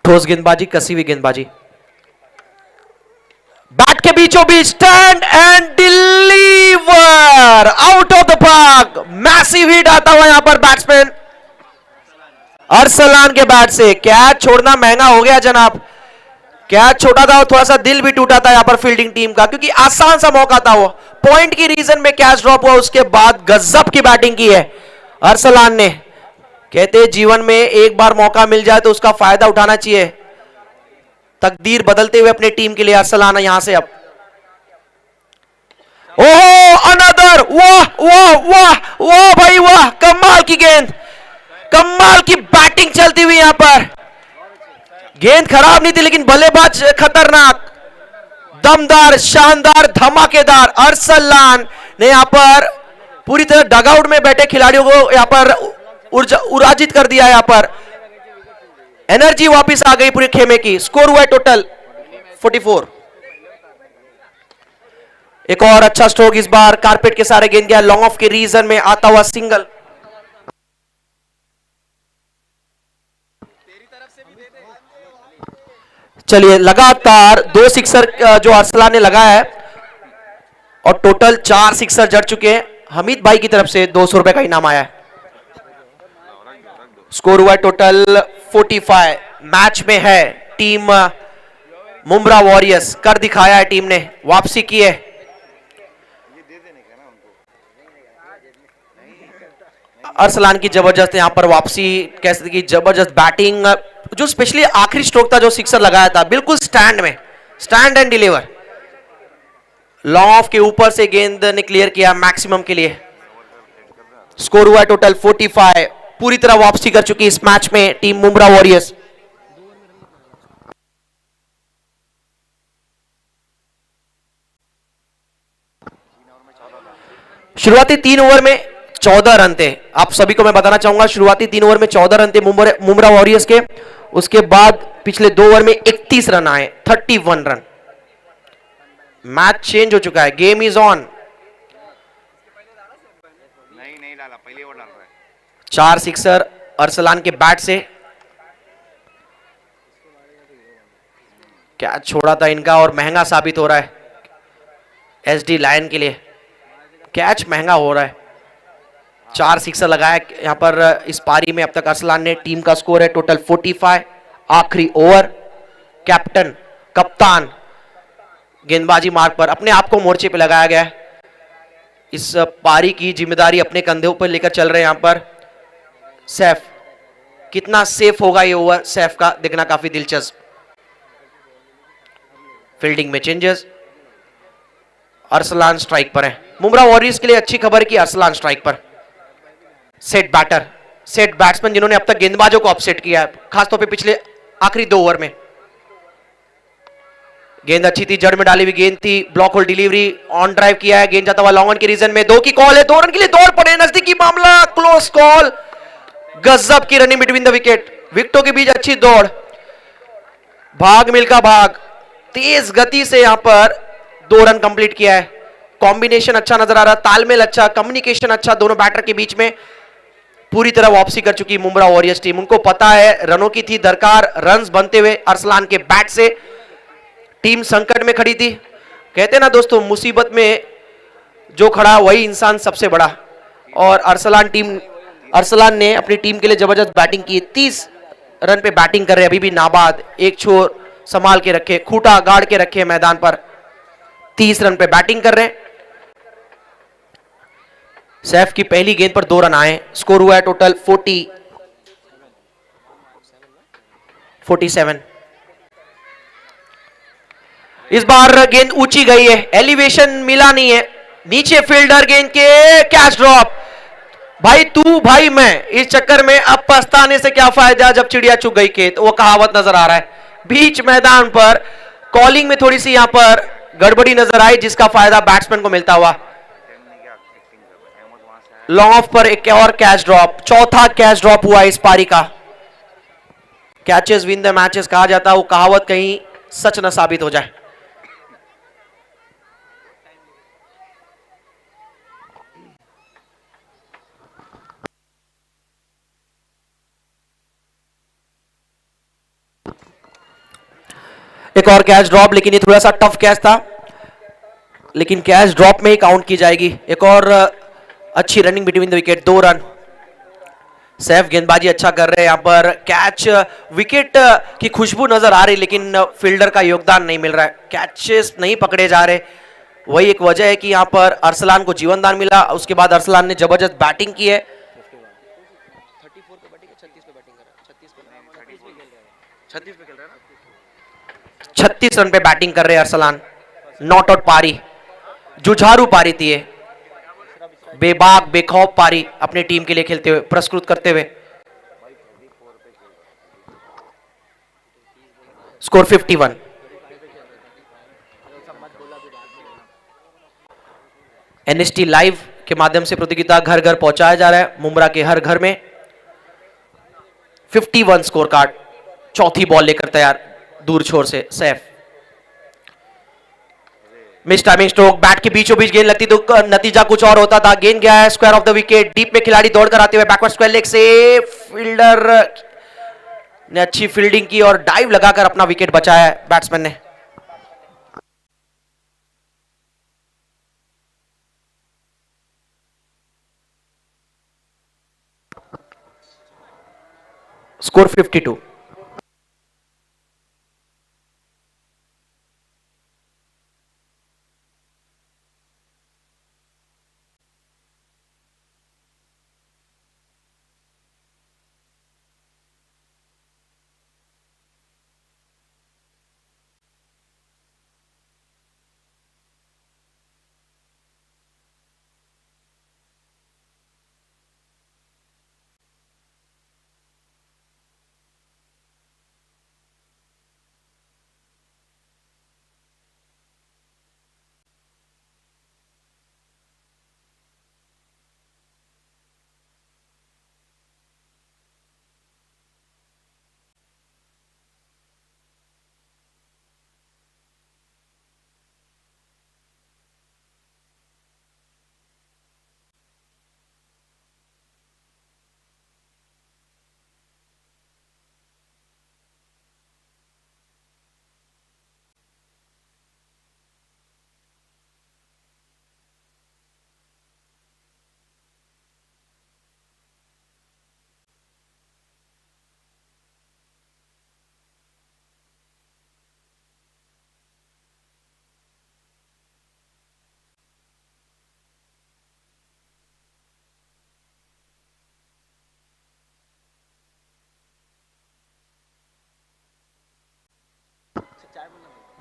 ठोस गेंदबाजी, कसी हुई गेंदबाजी, बैट के बीचों बीच stand and deliver, out of the park, massive hit आता हुआ यहां पर बैट्समैन अरसलान के बैट से कैच छोड़ना महंगा हो गया जनाब। कैच छोटा था और थोड़ा सा दिल भी टूटा था यहां पर फील्डिंग टीम का, क्योंकि आसान सा मौका था, वो पॉइंट की रीजन में कैच ड्रॉप हुआ। उसके बाद गजब की बैटिंग की है अरसलान ने। कहते जीवन में एक बार मौका मिल जाए तो उसका फायदा उठाना चाहिए। तकदीर बदलते हुए अपनी टीम के लिए अरसलान यहां से अब। ओहो अनदर, वाह वाह वाह वाह भाई वाह, कमाल की गेंद, कमाल की बैटिंग चलती हुई यहां पर। गेंद खराब नहीं थी लेकिन बल्लेबाज खतरनाक, दमदार, शानदार, धमाकेदार। अरसलान ने यहां पर पूरी तरह डगआउट में बैठे खिलाड़ियों को यहां पर उराजित कर दिया। यहां पर एनर्जी वापस आ गई पूरे खेमे की। स्कोर हुआ है टोटल 44। एक और अच्छा स्ट्रोक इस बार कारपेट के सारे गेंद गया लॉन्ग ऑफ के रीजन में आता हुआ सिंगल। चलिए लगातार 2 सिक्सर जो अरसलान ने लगाया है और टोटल 4 सिक्सर जड़ चुके हैं। हमीद भाई की तरफ से 200 रुपए का इनाम आया है। स्कोर हुआ है टोटल 45। मैच में है टीम मुंब्रा वॉरियर्स। कर दिखाया है टीम ने, वापसी की है। अरसलान की जबरदस्त यहां पर वापसी, कैसे की जबरदस्त बैटिंग, जो स्पेशली आखिरी स्ट्रोक था जो सिक्सर लगाया था, बिल्कुल स्टैंड में, stand and deliver. Long off के ऊपर से गेंद ने क्लियर किया मैक्सिमम के लिए। स्कोर हुआ है टोटल 45। पूरी तरह वापसी कर चुकी इस मैच में टीम मुंब्रा वॉरियर्स। शुरुआती 3 ओवर में 14 रन थे। आप सभी को मैं बताना चाहूंगा, शुरुआती 3 ओवर में 14 रन थे मुंब्रा वॉरियर्स के। उसके बाद पिछले 2 ओवर में 31 रन आए, 31 रन। मैच चेंज हो चुका है, गेम इज ऑन। नहीं डाला, पहले वो डाल रहा है। 4 सिक्सर अरसलान के बैट से। क्या छोड़ा था इनका और महंगा साबित हो रहा है एसडी लायन के लिए। कैच महंगा हो रहा है। 4 सिक्सर लगाया यहां पर इस पारी में अब तक अरसलान ने। टीम का स्कोर है टोटल 45। आखिरी ओवर, कैप्टन, कप्तान गेंदबाजी मार्ग पर अपने आप को मोर्चे पे लगाया गया है। इस पारी की जिम्मेदारी अपने कंधों पर लेकर चल रहे हैं यहां पर सैफ। कितना सेफ होगा ये ओवर सैफ का, देखना काफी दिलचस्प। फील्डिंग में चेंजेस, अरसलान स्ट्राइक पर है। मुंब्रा वॉरियर्स के लिए अच्छी खबर कि अरसलान स्ट्राइक पर। सेट बैटर, सेट बैट्समैन जिन्होंने अब तक गेंदबाजों को अपसेट किया है, खासतौर पे पिछले आखिरी 2 ओवर में। गेंद अच्छी थी, जड़ में डाली हुई गेंद थी, block whole delivery, on drive किया है। गेंद जाता हुआ लॉन्ग ऑन के रीजन में। 2 की कॉल है, 2 रन के लिए दौड़ पड़े, नजदीकी मामला, क्लोज कॉल। गजब की रनिंग बिटवीन द विकेट, विकेटों के बीच अच्छी दौड़, भाग मिल्खा भाग, तेज गति से यहां पर 2 रन कंप्लीट किया है। कॉम्बिनेशन अच्छा नजर आ रहा, तालमेल अच्छा, कम्युनिकेशन अच्छा दोनों बैटर के बीच में। पूरी तरह वापसी कर चुकी मुंब्रा वॉरियर्स टीम। उनको पता है रनों की थी दरकार, रन्स बनते हुए अरसलान के बैट से टीम संकट में खड़ी थी। कहते ना दोस्तों, मुसीबत में जो खड़ा वही इंसान सबसे बड़ा। और अरसलान ने अपनी टीम के लिए जबरदस्त बैटिंग की। 30 रन पे बैटिंग कर रहे, अभी भी नाबाद, एक छोर संभाल के रखे, खूंटा गाड़ के रखे मैदान पर। 30 रन पे बैटिंग कर रहे हैं। सैफ की पहली गेंद पर 2 रन आए। स्कोर हुआ है टोटल 47। इस बार गेंद ऊंची गई है, एलिवेशन मिला नहीं है। नीचे फील्डर गेंद के, कैच ड्रॉप। भाई तू भाई मैं, इस चक्कर में अब पछताने से क्या फायदा जब चिड़िया चुग गई खेत, वो कहावत नजर आ रहा है। बीच मैदान पर कॉलिंग में थोड़ी सी यहां पर गड़बड़ी नजर आई, जिसका फायदा बैट्समैन को मिलता हुआ। लॉन्ग ऑफ पर एक और कैच ड्रॉप, चौथा कैच ड्रॉप हुआ इस पारी का। कैचेस विन द मैचेस कहा जाता है, वो कहावत कहीं सच न साबित हो जाए। एक और कैच ड्रॉप, लेकिन ये थोड़ा सा टफ कैच था, लेकिन कैच ड्रॉप में ही काउंट की जाएगी। एक और अच्छी running between the wicket, 2 run. Saif गेंदबाजी अच्छा कर रहे हैं यहाँ पर, कैच विकेट की खुशबू नजर आ रही, लेकिन फील्डर का योगदान नहीं मिल रहा है, कैचेस नहीं पकड़े जा रहे। वही एक वजह है कि यहाँ पर अरसलान को जीवन दान मिला। उसके बाद अरसलान ने जबरदस्त बैटिंग की है। 36 रन पे बैटिंग कर रहे हैं अरसलान। नॉट आउट पारी, जुझारू पारी थी ये, बेबाक बेखौफ पारी अपनी टीम के लिए खेलते हुए, प्रस्तुत करते हुए। स्कोर 51। एनएसटी लाइव के माध्यम से प्रतियोगिता घर घर पहुंचाया जा रहा है, मुंब्रा के हर घर में। 51 स्कोर कार्ड। चौथी बॉल लेकर तैयार दूर छोर से Saif. Miss timing stroke, bat के बीचों बीच गेंद लगती तो नतीजा कुछ और होता था। गेंद गया है square of the wicket, deep में खिलाड़ी दौड़कर आते हुए बैकवर्ड स्क्वायर लेग से फील्डर ने अच्छी फील्डिंग की और डाइव लगाकर अपना विकेट बचाया है बैट्समैन ने। स्कोर 52।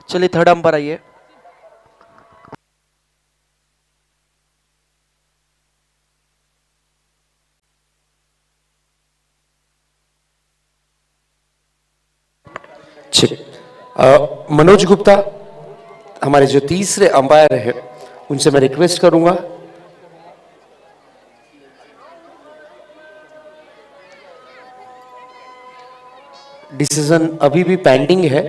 चलिए थर्ड अंपर आइए। मनोज गुप्ता हमारे जो तीसरे अंपायर है उनसे मैं रिक्वेस्ट करूंगा डिसीजन अभी भी पेंडिंग है।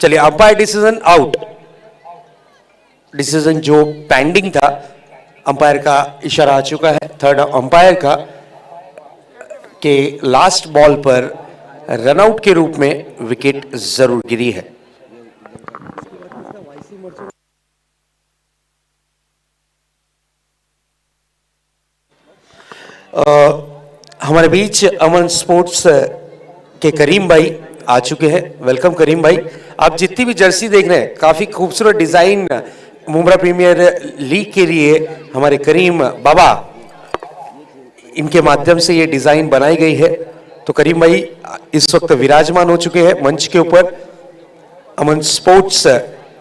चलिए अंपायर डिसीजन आउट। डिसीजन जो पेंडिंग था अंपायर का इशारा आ चुका है थर्ड अंपायर का कि लास्ट बॉल पर रनआउट के रूप में विकेट जरूर गिरी है। हमारे बीच अमन स्पोर्ट्स के करीम भाई आ चुके हैं। वेलकम करीम भाई। आप जितनी भी जर्सी देख रहे हैं काफी खूबसूरत डिजाइन मुंब्रा प्रीमियर लीग के लिए हमारे करीम बाबा इनके माध्यम से ये डिजाइन बनाई गई है। तो करीम भाई इस वक्त विराजमान हो चुके हैं मंच के ऊपर। अमन स्पोर्ट्स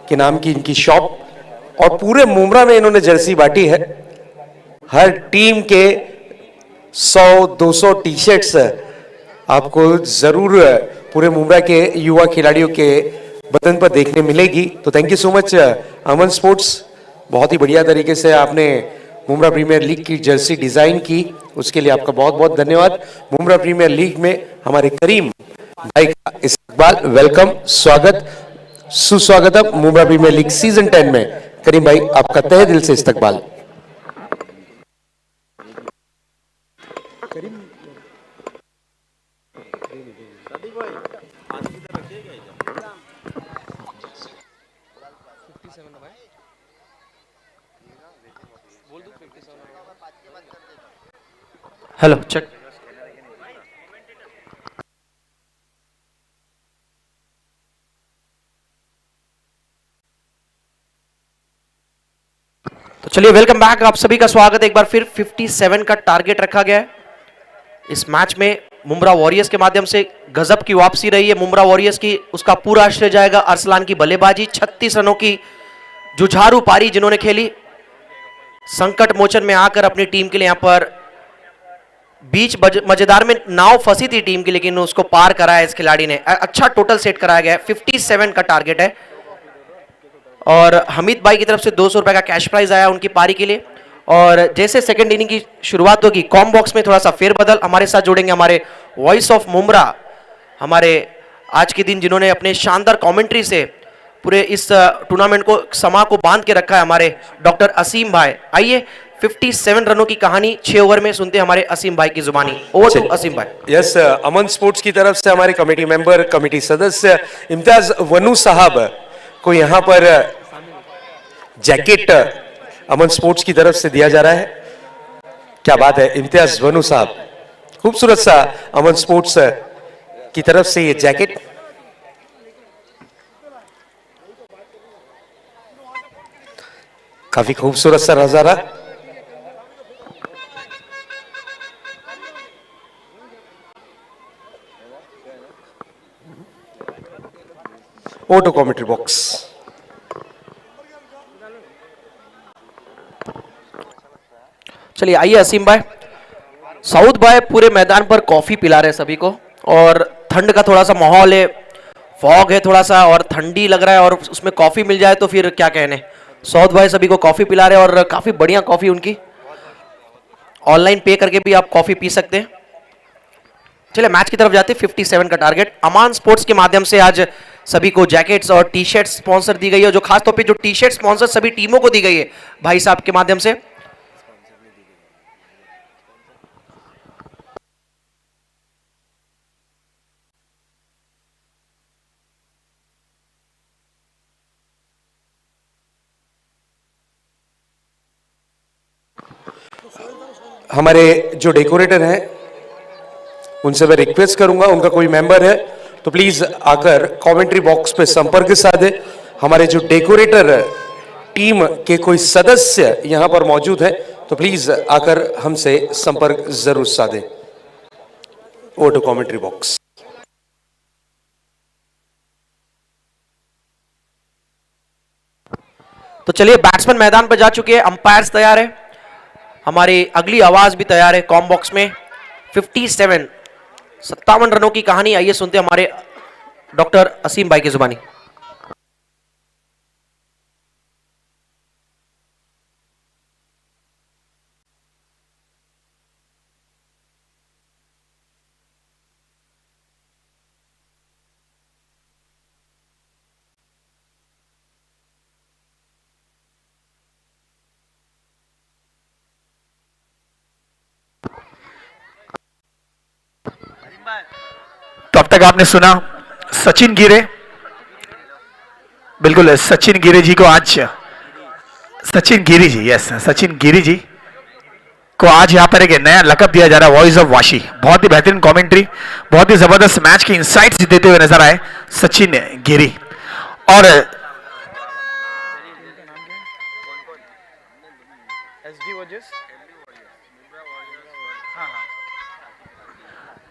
के नाम की इनकी शॉप और पूरे मुंब्रा में इन्होंने जर्सी बांटी है। हर टीम के 100-200 टी शर्ट्स आपको जरूर पूरे मुंब्रा के युवा खिलाड़ियों के बदन पर देखने मिलेगी। तो thank you so much Aman sports, बहुत ही बढ़िया तरीके से आपने मुंब्रा प्रीमियर लीग की जर्सी डिजाइन की, उसके लिए आपका बहुत बहुत धन्यवाद। मुंब्रा प्रीमियर लीग में हमारे करीम भाई का इस्तकबाल, वेलकम, स्वागत, सुस्वागतम मुंब्रा प्रीमियर लीग सीजन 10 में। करीम भाई आपका तहे दिल से इस्तकबाल। Hello check. तो चलिए वेलकम बैक, आप सभी का स्वागत है। एक बार फिर 57 का टारगेट रखा गया है इस मैच में। मुंब्रा वॉरियर्स के माध्यम से गजब की वापसी रही है मुंब्रा वॉरियर्स की, उसका पूरा श्रेय जाएगा अरसलान की बल्लेबाजी। 36 रनों की जुझारू पारी जिन्होंने खेली, संकट मोचन में आकर अपनी टीम के लिए यहां पर बीच मजेदार में नाव फंसी थी टीम की, लेकिन उसको पार कराया इस खिलाड़ी ने। अच्छा टोटल सेट कराया गया है, 57 का टारगेट है। और हमीद भाई की तरफ से 200 रुपए का कैश प्राइज आया उनकी पारी के लिए। और जैसे सेकंड इनिंग की शुरुआत होगी, कॉम बॉक्स में थोड़ा सा फेरबदल, हमारे साथ जुड़ेंगे हमारे वॉइस ऑफ मुंब्रा, हमारे आज के दिन जिन्होंने अपने शानदार कमेंट्री से पूरे इस टूर्नामेंट को समा को बांध के रखा है, हमारे डॉक्टर असीम भाई। आइए 57 रनों की कहानी 6 ओवर में सुनते हैं हमारे असीम भाई की जुबानी। ओवर टू असीम भाई। यस, अमन स्पोर्ट्स की तरफ से हमारे कमेटी मेंबर, कमेटी सदस्य इम्तियाज वनू साहब को यहाँ पर जैकेट अमन स्पोर्ट्स की तरफ से दिया जा रहा है। क्या बात है, इम्तियाज वनू साहब, खूबसूरत सा अमन स्पोर्ट्स की तरफ से ये जैकेट। काफी खूबसूरत सा नजारा। Auto commentary box. चलिए आइए असीम भाई। साउथ भाई पूरे मैदान पर कॉफी पिला रहे सभी को, और ठंड का थोड़ा सा माहौल है, फॉग है थोड़ा सा और ठंडी लग रहा है, और उसमें कॉफी मिल जाए तो फिर क्या कहने। साउथ भाई सभी को कॉफी पिला रहे हैं और काफी बढ़िया कॉफी उनकी, ऑनलाइन पे करके भी आप कॉफी पी सकते हैं। चलिए मैच की तरफ जाते हैं। 57 का टारगेट। अमान स्पोर्ट्स के माध्यम से आज सभी को जैकेट्स और टी शर्ट स्पॉन्सर दी गई है, जो खासतौर पे जो टी शर्ट स्पॉन्सर सभी टीमों को दी गई है भाई साहब के माध्यम से। हमारे जो डेकोरेटर हैं उनसे मैं रिक्वेस्ट करूंगा, उनका कोई मेंबर है तो प्लीज आकर कमेंट्री बॉक्स पे संपर्क साधे। हमारे जो डेकोरेटर टीम के कोई सदस्य यहां पर मौजूद हैं तो प्लीज आकर हमसे संपर्क जरूर साधे। वो टू कमेंट्री बॉक्स। तो चलिए बैट्समैन मैदान पर जा चुके हैं, अंपायर्स तैयार है, हमारी अगली आवाज भी तैयार है कॉम बॉक्स में। 57 रनों की कहानी। आइए सुनते हैं हमारे डॉक्टर असीम भाई की जुबानी। तो अब तक आपने सुना सचिन गिरे, बिल्कुल सचिन गिरे जी को आज, सचिन गिरी जी, यस सचिन गिरी जी को आज यहां पर एक नया लकब दिया जा रहा है, वॉइस ऑफ वाशी। बहुत ही बेहतरीन कमेंट्री, बहुत ही जबरदस्त मैच की इंसाइट्स देते हुए नजर आए सचिन गिरी। और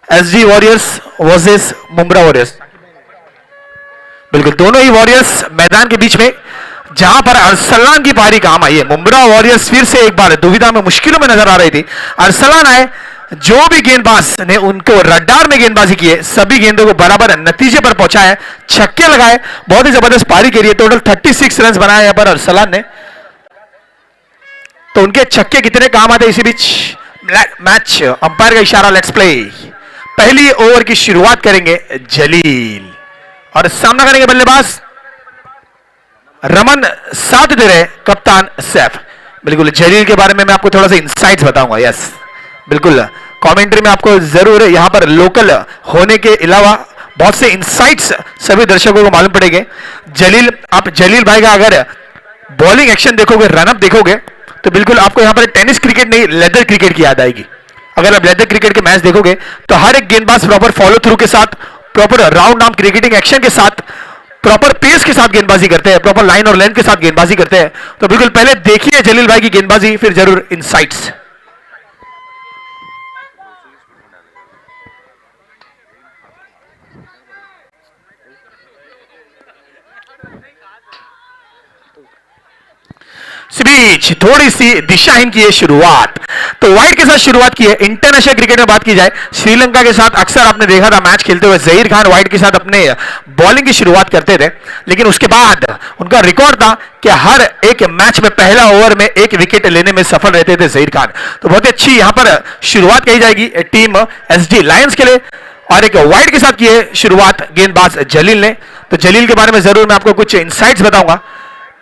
SG warriors versus Mumbra warriors, बिल्कुल दोनों ही वॉरियर्स मैदान के बीच में, जहां पर अरसलान की पारी काम आई है। मुंब्रा वॉरियर्स फिर से एक बार दुविधा में, मुश्किलों में नजर आ रही थी। अरसलान आए, जो भी गेंदबाज ने उनको रडार में गेंदबाजी की है, सभी गेंदों को बराबर नतीजे पर पहुंचाया, छक्के लगाए, बहुत ही जबरदस्त पारी खेली है। टोटल 36 रन बनाए यहां पर अरसलान ने। तो उनके छक्के कितने काम आते हैं इसी बीच। मैच अंपायर का इशारा, लेट्स प्ले। पहली ओवर की शुरुआत करेंगे जलील और सामना करेंगे बल्लेबाज रमन, साथ दे रहे कप्तान सैफ। बिल्कुल जलील के बारे में मैं आपको थोड़ा सा इंसाइट्स बताऊंगा। यस बिल्कुल, कमेंट्री में आपको जरूर यहां पर लोकल होने के अलावा बहुत से इंसाइट्स सभी दर्शकों को मालूम पड़ेंगे। जलील, आप जलील भाई का अगर बॉलिंग एक्शन देखोगे, रनअप देखोगे, तो बिल्कुल आपको यहां पर टेनिस क्रिकेट नहीं लेदर क्रिकेट की याद आएगी। अगर आप लेदर क्रिकेट के मैच देखोगे तो हर एक गेंदबाज प्रॉपर फॉलो थ्रू के साथ, proper round arm cricketing action के साथ, प्रॉपर पेस के साथ गेंदबाजी करते हैं, प्रॉपर लाइन और लेंथ के साथ गेंदबाजी करते हैं। तो बिल्कुल पहले देखिए जलील भाई की गेंदबाजी, फिर जरूर इंसाइट्स। इस बीच थोड़ी सी दिशाहीन की है शुरुआत, तो वाइड के साथ शुरुआत की है। इंटरनेशनल क्रिकेट में बात की जाए, श्रीलंका के साथ अक्सर आपने देखा था मैच खेलते हुए जहीर खान वाइड के साथ अपने बॉलिंग की शुरुआत करते थे, लेकिन उसके बाद उनका रिकॉर्ड था कि हर एक मैच में पहला ओवर में एक विकेट लेने में सफल रहते थे जहीर खान। तो बहुत अच्छी यहां पर शुरुआत कही जाएगी टीम एसडी लायंस के लिए, और एक वाइड के साथ की है शुरुआत गेंदबाज जलील ने। तो जलील के बारे में जरूर मैं आपको कुछ इंसाइट्स बताऊंगा।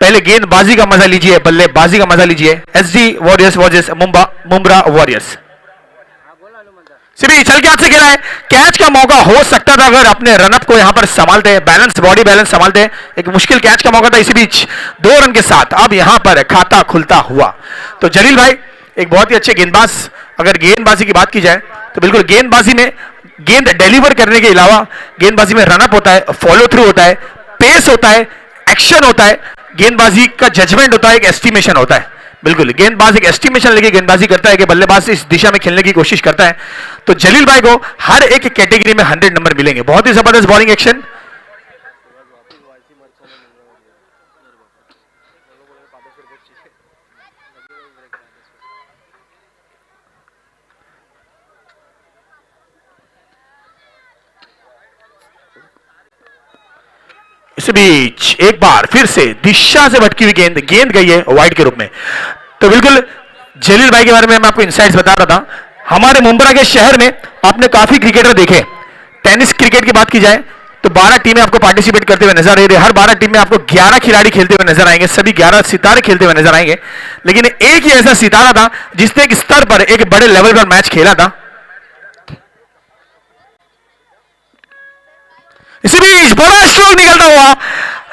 पहले गेंदबाजी का मजा लीजिए, बल्लेबाजी का मजा लीजिए। SD warriors versus Mumbra warriors. सिर्फ चल के हाथ से खेला है, कैच का मौका हो सकता था अगर अपने रनअप को यहां पर संभालते हैं, बैलेंस बॉडी बैलेंस संभालते हैं। एक मुश्किल कैच का मौका था, इसी बीच 2 रन के साथ अब यहां पर खाता खुलता हुआ। तो जलील भाई एक बहुत ही अच्छे गेंदबाज, अगर गेंदबाजी की बात की जाए तो बिल्कुल गेंदबाजी में गेंद डिलीवर करने के अलावा गेंदबाजी में रनअप होता है, फॉलो थ्रू होता है, पेस होता है, एक्शन होता है, गेंदबाजी का जजमेंट होता है, एक एस्टिमेशन होता है। बिल्कुल गेंदबाज एक एस्टिमेशन लेके गेंदबाजी करता है कि बल्लेबाज इस दिशा में खेलने की कोशिश करता है। तो जलील भाई को हर एक कैटेगरी में 100 नंबर मिलेंगे। बहुत ही जबरदस्त बॉलिंग एक्शन। इस बीच एक बार फिर से दिशा से भटकी हुई गेंद गई है वाइड के रूप में। तो बिल्कुल जलील भाई के बारे में मैं आपको इंसाइट्स बता रहा था। हमारे मुंब्रा के शहर में आपने काफी क्रिकेटर देखे। टेनिस क्रिकेट की बात की जाए तो 12 टीमें आपको पार्टिसिपेट करते हुए नजर आ रही है। हर 12 टीम में आपको 11 खिलाड़ी खेलते हुए नजर आएंगे, सभी 11 सितारे खेलते हुए नजर आएंगे। लेकिन एक ही ऐसा सितारा था जिसने एक स्तर पर, एक बड़े लेवल पर मैच खेला था। इसी बीच बड़ा स्ट्रोक निकलता हुआ,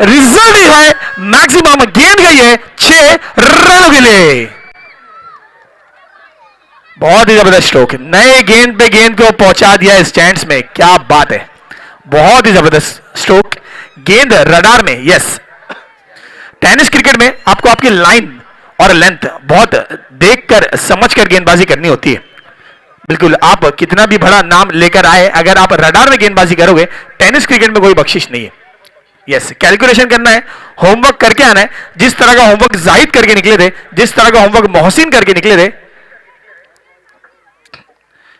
रिजल्ट ही है मैक्सिमम, गेंद गई है 6 रनों के लिए। बहुत ही जबरदस्त स्ट्रोक, नए गेंद पे गेंद को पहुंचा दिया स्टैंड्स में, क्या बात है। बहुत ही जबरदस्त स्ट्रोक, गेंद रडार में। यस, टेनिस क्रिकेट में आपको आपकी लाइन और लेंथ बहुत देखकर समझकर गेंदबाजी करनी होती है। बिल्कुल, आप कितना भी बड़ा नाम लेकर आए, अगर आप रडार में गेंदबाजी करोगे, टेनिस क्रिकेट में कोई बख्शिश नहीं है। यस, कैलकुलेशन करना है, होमवर्क करके आना है। जिस तरह का होमवर्क जाहिद करके निकले थे, जिस तरह का होमवर्क मोहसिन करके निकले थे।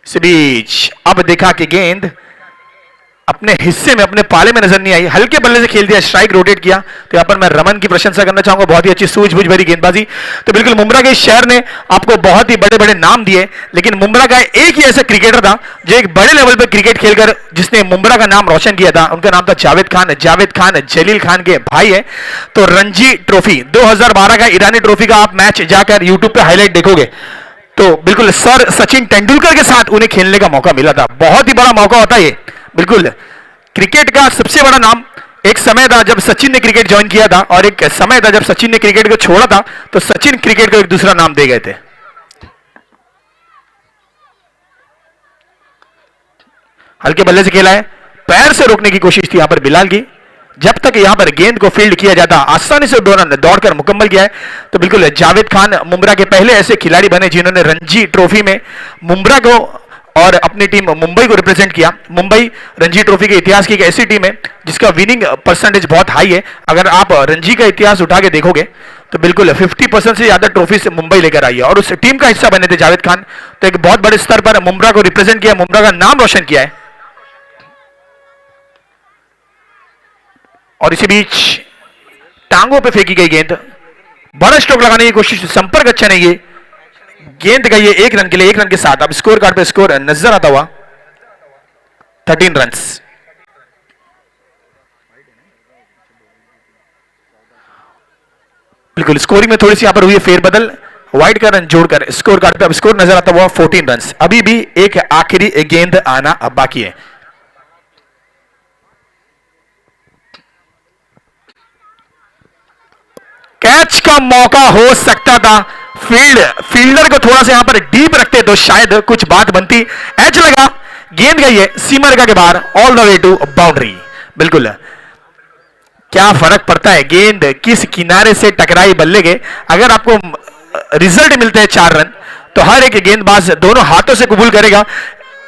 इस बीच अब देखा कि गेंद अपने हिस्से में, अपने पाले में नजर नहीं आई, हल्के बल्ले से खेल दिया, स्ट्राइक रोटेट किया। तो यहां पर मैं रमन की प्रशंसा करना चाहूंगा, बहुत ही अच्छी सूझबूझ भरी गेंदबाजी। तो बिल्कुल मुंब्रा के शहर ने आपको बहुत ही बड़े बड़े नाम दिए, लेकिन मुंब्रा का एक ही ऐसा क्रिकेटर था जो एक बड़े लेवल पर क्रिकेट खेलकर जिसने मुंब्रा का नाम रोशन किया था। उनका नाम था जावेद खान। जावेद खान जलील खान के भाई है। तो रणजी ट्रॉफी 2012 का ईरानी ट्रॉफी का आप मैच जाकर यूट्यूब पे हाईलाइट देखोगे तो बिल्कुल सर सचिन तेंदुलकर के साथ उन्हें खेलने का मौका मिला था। बहुत ही बड़ा मौका होता है ये। बिल्कुल क्रिकेट का सबसे बड़ा नाम, एक समय था जब सचिन ने क्रिकेट ज्वाइन किया था, और एक समय था जब सचिन ने क्रिकेट को छोड़ा था, तो सचिन क्रिकेट को एक दूसरा नाम दे गए थे। हल्के बल्ले से खेला है, पैर से रोकने की कोशिश थी यहां पर बिलाल की। जब तक यहां पर गेंद को फील्ड किया जाता, आसानी से 2 रन दौड़कर मुकम्मल किया है। तो बिल्कुल जावेद खान मुंब्रा के पहले ऐसे खिलाड़ी बने जिन्होंने रणजी ट्रॉफी में मुंब्रा को और अपनी टीम मुंबई को रिप्रेजेंट किया। मुंबई रणजी ट्रॉफी के इतिहास की एक ऐसी टीम है जिसका विनिंग परसेंटेज बहुत हाई है। अगर आप रणजी का इतिहास उठा के देखोगे तो बिल्कुल 50% से ज्यादा ट्रॉफी से मुंबई लेकर आई है, और उस टीम का हिस्सा बने थे जावेद खान। तो एक बहुत बड़े स्तर पर मुंब्रा को रिप्रेजेंट किया, मुंब्रा का नाम रोशन किया है। और इसी बीच टांगों पे फेंकी गई गेंद, बड़ा स्ट्रोक लगाने की कोशिश, संपर्क अच्छा नहीं है, गेंद गई है 1 रन के लिए, 1 रन के साथ अब स्कोर कार्ड पे स्कोर नजर आता हुआ 13 रन। बिल्कुल स्कोरिंग में थोड़ी सी यहां पर हुई है फेरबदल, वाइड का रन जोड़कर स्कोर कार्ड पे अब स्कोर नजर आता हुआ 14 रन। अभी भी एक आखिरी गेंद आना अब बाकी है। कैच का मौका हो सकता था, फील्डर को थोड़ा सा यहां पर डीप रखते तो शायद कुछ बात बनती। एच लगा, गेंद गई है सीमा रेखा के बाहर, all the way to boundary. बिल्कुल क्या फर्क पड़ता है गेंद किस किनारे से टकराई बल्ले के, अगर आपको रिजल्ट मिलते हैं 4 रन तो हर एक गेंदबाज दोनों हाथों से कबूल करेगा।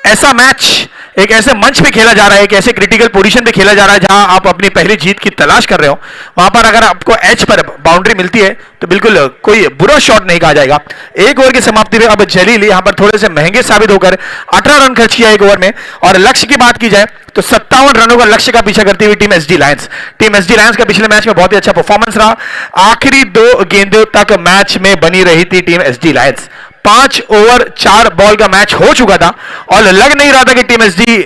ऐसा मैच एक ऐसे मंच पे खेला जा रहा है, एक ऐसे क्रिटिकल पोजीशन पे खेला जा रहा है जहां आप अपनी पहली जीत की तलाश कर रहे हो, वहां पर अगर आपको एच पर बाउंड्री मिलती है तो बिल्कुल कोई बुरा शॉट नहीं कहा जाएगा। एक ओवर की समाप्ति में अब जलील यहां पर थोड़े से महंगे साबित होकर 18 रन खर्च किया एक ओवर में। और लक्ष्य की बात की जाए तो 57 रनों का लक्ष्य का पीछा करती हुई team SD Lions. Team SD Lions का पिछले मैच में बहुत ही अच्छा परफॉर्मेंस रहा, आखिरी 2 गेंदों तक मैच में बनी रही थी team SD Lions. 5 over 4 ball का मैच हो चुका था और लग नहीं रहा था कि टीम एसडी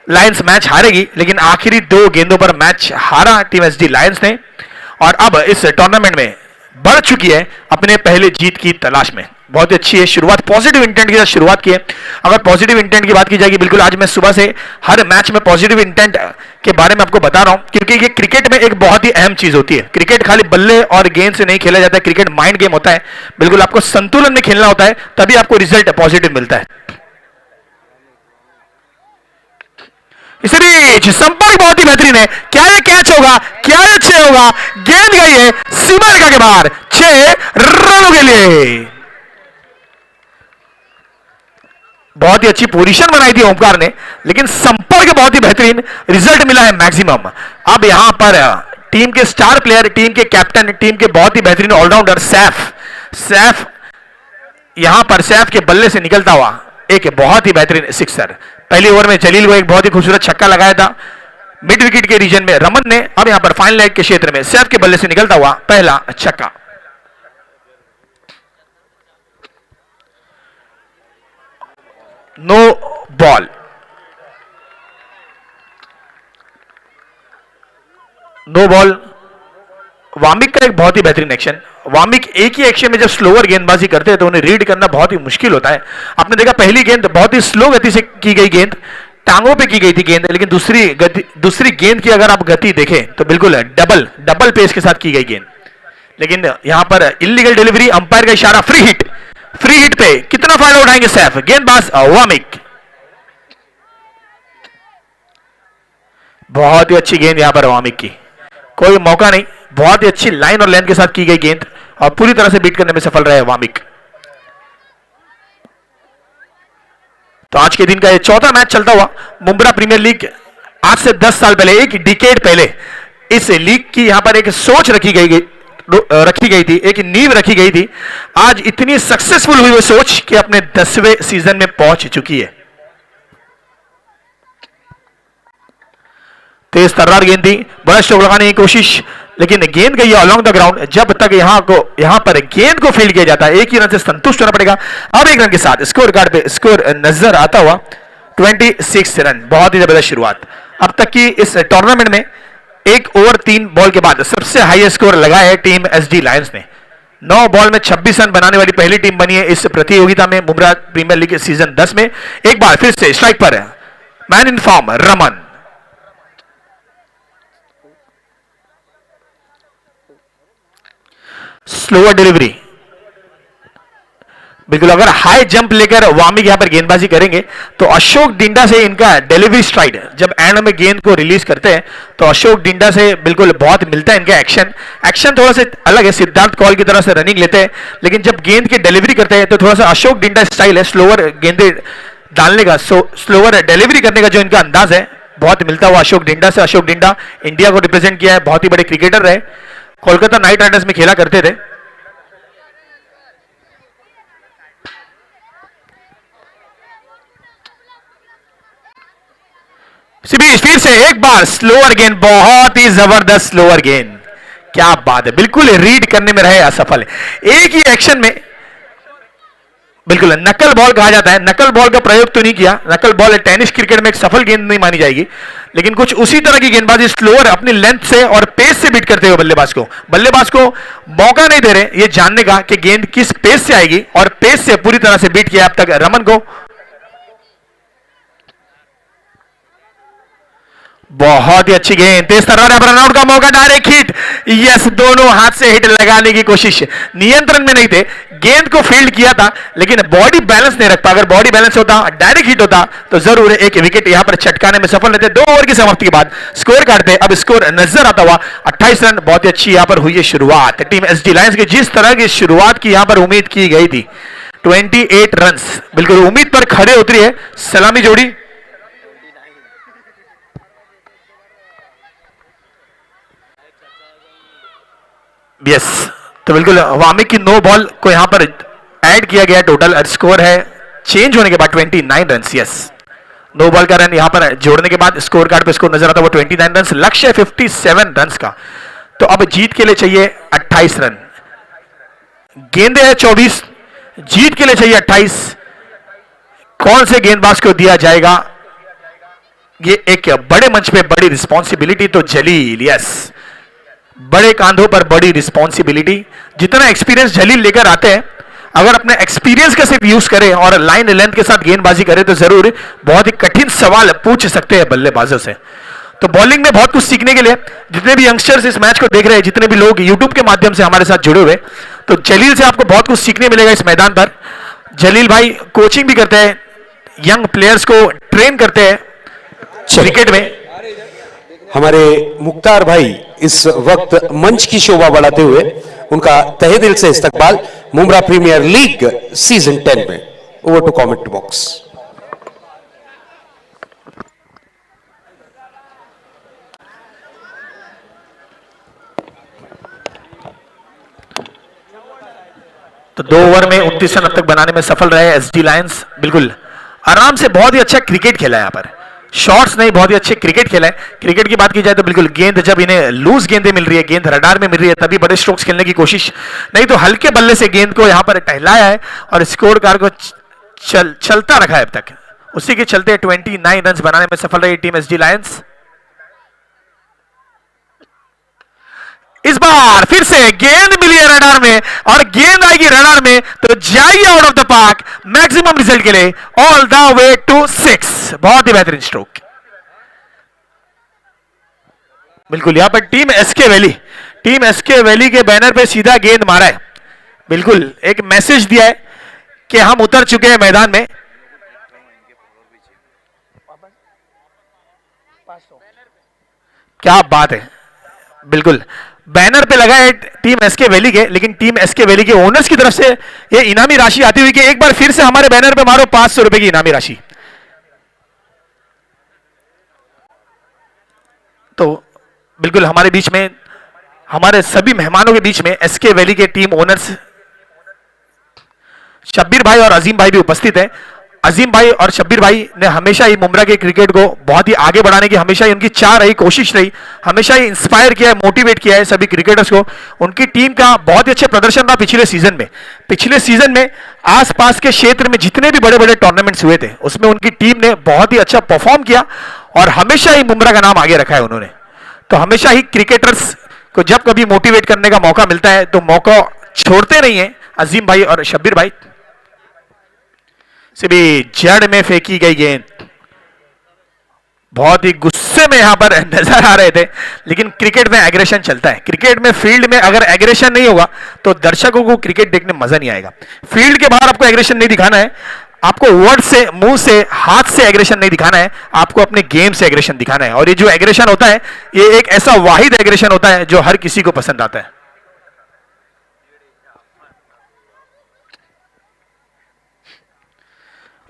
लायंस मैच हारेगी, लेकिन आखिरी 2 गेंदों पर मैच हारा टीम एसडी लायंस ने और अब इस टूर्नामेंट में बढ़ चुकी है अपने पहले जीत की तलाश में। बहुत ही अच्छी है शुरुआत, पॉजिटिव इंटेंट के साथ शुरुआत की है। अगर पॉजिटिव इंटेंट की बात की जाएगी, बिल्कुल आज मैं सुबह से हर मैच में पॉजिटिव इंटेंट के बारे में आपको बता रहा हूं, क्योंकि ये क्रिकेट में एक बहुत ही अहम चीज होती है। क्रिकेट खाली बल्ले और गेंद से नहीं खेला जाता है, क्रिकेट माइंड गेम होता है। बिल्कुल आपको संतुलन में खेलना होता है, तभी आपको रिजल्ट पॉजिटिव मिलता है। इस बीच संपर्क बहुत ही बेहतरीन है, क्या ये कैच होगा, क्या ये 6 होगा, गेंद गई है सीमा रेखा के बाहर 6 रनों के लिए। बहुत ही अच्छी पोजीशन बनाई थी ओमकार ने, लेकिन संपर्क बहुत ही बेहतरीन, रिजल्ट मिला है मैक्सिमम। अब यहां पर टीम के स्टार प्लेयर, टीम के कैप्टन, टीम के बहुत ही बेहतरीन ऑलराउंडर सैफ यहां पर सैफ के बल्ले से निकलता हुआ एक बहुत ही बेहतरीन सिक्सर। पहली ओवर में जलील को एक बहुत ही खूबसूरत छक्का लगाया था मिड विकेट के रीजन में रमन ने, अब यहां पर फाइनल लेग के क्षेत्र में सैफ के बल्ले से निकलता हुआ पहला छक्का। No ball, no ball. Wamiq का एक बहुत ही बेहतरीन एक्शन। वामिक एक ही एक्शन में जब स्लोअर गेंदबाजी करते हैं तो उन्हें रीड करना बहुत ही मुश्किल होता है। आपने देखा पहली गेंद बहुत ही स्लो गति से की गई गेंद, टांगों पे की गई थी गेंद, लेकिन दूसरी गेंद की अगर आप गति देखें तो बिल्कुल डबल पेस के साथ की गई गेंद। लेकिन यहां पर इलीगल डिलीवरी, अंपायर का इशारा, फ्री हिट पे कितना फायदा उठाएंगे सैफ, गेंदबाज वामिक। बहुत ही अच्छी गेंद यहां पर वामिक की, कोई मौका नहीं, बहुत ही अच्छी लाइन और लेंथ के साथ की गई गेंद और पूरी तरह से बीट करने में सफल रहे वामिक। तो आज के दिन का ये 4था मैच चलता हुआ मुंब्रा प्रीमियर लीग। आज से 10 साल पहले, एक डिकेड पहले इस लीग की यहां पर एक सोच रखी गई थी, एक नींव रखी गई थी। आज इतनी सक्सेसफुल हुई वो सोच कि अपने 10वें सीजन में पहुंच चुकी है। तेज तर्रार गेंद थी, बड़ा स्ट्रोक लगाने की कोशिश, लेकिन गेंद गई अलोंग द ग्राउंड। जब तक यहां पर गेंद को फील्ड किया जाता है, एक ही रन से संतुष्ट होना पड़ेगा। अब 1 रन के साथ स्कोर कार्ड पे स्कोर नजर आता हुआ 26 रन। बहुत ही जबरदस्त शुरुआत। अब तक की इस टूर्नामेंट में 1 ओवर 3 बॉल के बाद सबसे हाईएस्ट स्कोर लगाया है टीम एसडी लायंस ने। 9 बॉल में 26 रन बनाने वाली पहली टीम बनी है इस प्रतियोगिता में मुंब्रा प्रीमियर लीग सीजन 10 में। एक बार फिर से स्ट्राइक पर man in form Raman, slower delivery. बिल्कुल अगर हाई जंप लेकर वामिक यहां पर गेंदबाजी करेंगे तो अशोक डिंडा से इनका डिलीवरी स्ट्राइड, जब एंड में गेंद को रिलीज करते हैं तो अशोक डिंडा से बिल्कुल बहुत मिलता है इनका एक्शन थोड़ा सा अलग है। सिद्धार्थ कौल की तरह से रनिंग लेते हैं, लेकिन जब गेंद की डिलीवरी करते हैं तो थोड़ा सा अशोक डिंडा स्टाइल है, स्लोअर गेंदे डालने का, स्लोअर डिलीवरी करने का जो इनका अंदाज है बहुत मिलता हुआ अशोक डिंडा से। अशोक डिंडा इंडिया को रिप्रेजेंट किया है, बहुत ही बड़े क्रिकेटर रहे, कोलकाता नाइट राइडर्स में खेला करते थे। फिर से एक बार स्लोअर गेंद, बहुत ही जबरदस्त स्लोअर गेंद, क्या बात है, बिल्कुल रीड करने में रहे असफल। एक ही एक्शन में बिल्कुल नकल बॉल कहा जाता है, नकल बॉल का प्रयोग तो नहीं किया, नकल बॉल टेनिस क्रिकेट में एक सफल गेंद नहीं मानी जाएगी, लेकिन कुछ उसी तरह की गेंदबाजी स्लोअर अपनी लेंथ से और पेस से बीट करते हुए बल्लेबाज को मौका नहीं दे रहे ये जानने का कि गेंद किस पेस से आएगी, और पेस से पूरी तरह से बीट किया अब तक रमन को। बहुत ही अच्छी गेंद, तेज तर्रार रनआउट का मौका, डायरेक्ट हिट, यस, दोनों हाथ से हिट लगाने की कोशिश, नियंत्रण में नहीं थे, गेंद को फील्ड किया था लेकिन बॉडी बैलेंस नहीं रख पाया। अगर बॉडी बैलेंस होता, डायरेक्ट हिट होता तो जरूर एक विकेट यहां पर छटकाने में सफल रहते। 2 ओवर की समाप्ति के बाद स्कोर काटते, अब स्कोर नजर आता हुआ 28 रन। बहुत ही अच्छी यहां पर हुई है शुरुआत टीम एसडी लायंस की, जिस तरह की शुरुआत की यहां पर उम्मीद की गई थी। 28 रन, बिल्कुल उम्मीद पर खड़े उतरी है सलामी जोड़ी। यस, तो बिल्कुल वामिक की नो बॉल को यहां पर ऐड किया गया, टोटल स्कोर है चेंज होने के बाद 29 रन। यस, नो बॉल का रन यहां पर जोड़ने के बाद स्कोर कार्ड पे स्कोर नजर आता है वो 29 रन, लक्ष्य है 57 रन का। तो अब जीत के लिए चाहिए 28 रन, गेंदे है 24, जीत के लिए चाहिए 28। कौन से गेंदबाज को दिया जाएगा ये एक बड़े मंच पे बड़ी रिस्पॉन्सिबिलिटी, तो जलील, यस, बड़े कांधों पर बड़ी रिस्पॉन्सिबिलिटी। जितना एक्सपीरियंस जलील लेकर आते हैं, अगर अपने एक्सपीरियंस का सिर्फ यूज करें और लाइन लेंथ के साथ गेंदबाजी करें तो जरूर बहुत ही कठिन सवाल पूछ सकते हैं बल्लेबाजों से। तो बॉलिंग में बहुत कुछ सीखने के लिए जितने भी यंगस्टर्स इस मैच को देख रहे हैं, जितने भी लोग यूट्यूब के माध्यम से हमारे साथ जुड़े हुए, तो जलील से आपको बहुत कुछ सीखने मिलेगा इस मैदान पर। जलील भाई कोचिंग भी करते हैं, यंग प्लेयर्स को ट्रेन करते हैं क्रिकेट में। हमारे मुख्तार भाई इस वक्त मंच की शोभा बढ़ाते हुए उनका तहे दिल से इस्तकबाल मुंब्रा प्रीमियर लीग सीजन 10 में। Over to comment box. तो 2 ओवर में 29 रन अब तक बनाने में सफल रहे एसडी लायंस। बिल्कुल आराम से बहुत ही अच्छा क्रिकेट खेला है, यहाँ पर शॉट्स नहीं, बहुत ही अच्छे क्रिकेट खेला है। क्रिकेट की बात की जाए तो बिल्कुल गेंद जब इन्हें लूज गेंदें मिल रही है, गेंद रडार में मिल रही है, तभी बड़े स्ट्रोक्स खेलने की कोशिश, नहीं तो हल्के बल्ले से गेंद को यहां पर टहलाया है और स्कोर कार्ड को चलता रखा है अब तक। उसी के चलते 29 रन बनाने में सफल रही टीम एसडी लायंस। इस बार फिर से गेंद मिली है रडार में और गेंद आएगी रडार में तो जाइए out of the park maximum result के लिए ऑल द वे टू 6। बहुत ही बेहतरीन स्ट्रोक। बिल्कुल यहां पर टीम एसके वैली के बैनर पे सीधा गेंद मारा है, बिल्कुल एक मैसेज दिया है कि हम उतर चुके हैं मैदान में। क्या बात है, बिल्कुल बैनर पे लगा है टीम एसके वैली के, लेकिन टीम एसके वैली के ओनर्स की तरफ से ये इनामी राशि आती हुई कि एक बार फिर से हमारे बैनर पे मारो 500 रुपए की इनामी राशि। तो बिल्कुल हमारे बीच में, हमारे सभी मेहमानों के बीच में एसके वैली के टीम ओनर्स शब्बीर भाई और अजीम भाई भी उपस्थित हैं। अजीम भाई और शब्बीर भाई ने हमेशा ही मुंब्रा के क्रिकेट को बहुत ही आगे बढ़ाने की हमेशा ही उनकी चाह रही, कोशिश रही, हमेशा ही इंस्पायर किया है, मोटिवेट किया है सभी क्रिकेटर्स को। उनकी टीम का बहुत ही अच्छा प्रदर्शन रहा पिछले सीजन में आसपास के क्षेत्र में जितने भी बड़े बड़े टूर्नामेंट्स हुए थे उसमें उनकी टीम ने बहुत ही अच्छा परफॉर्म किया और हमेशा ही मुंब्रा का नाम आगे रखा है उन्होंने। तो हमेशा ही क्रिकेटर्स को जब कभी मोटिवेट करने का मौका मिलता है तो मौका छोड़ते नहीं है अजीम भाई और शब्बीर भाई। से भी जड़ में फेंकी गई गेंद, बहुत ही गुस्से में यहां पर नजर आ रहे थे, लेकिन क्रिकेट में एग्रेशन चलता है। क्रिकेट में फील्ड में अगर एग्रेशन नहीं होगा तो दर्शकों को क्रिकेट देखने में मजा नहीं आएगा। फील्ड के बाहर आपको एग्रेशन नहीं दिखाना है, आपको वर्ड से, मुंह से, हाथ से एग्रेशन नहीं दिखाना है, आपको अपने गेम से एग्रेशन दिखाना है। और ये जो एग्रेशन होता है ये एक ऐसा वाहिद एग्रेशन होता है जो हर किसी को पसंद आता है।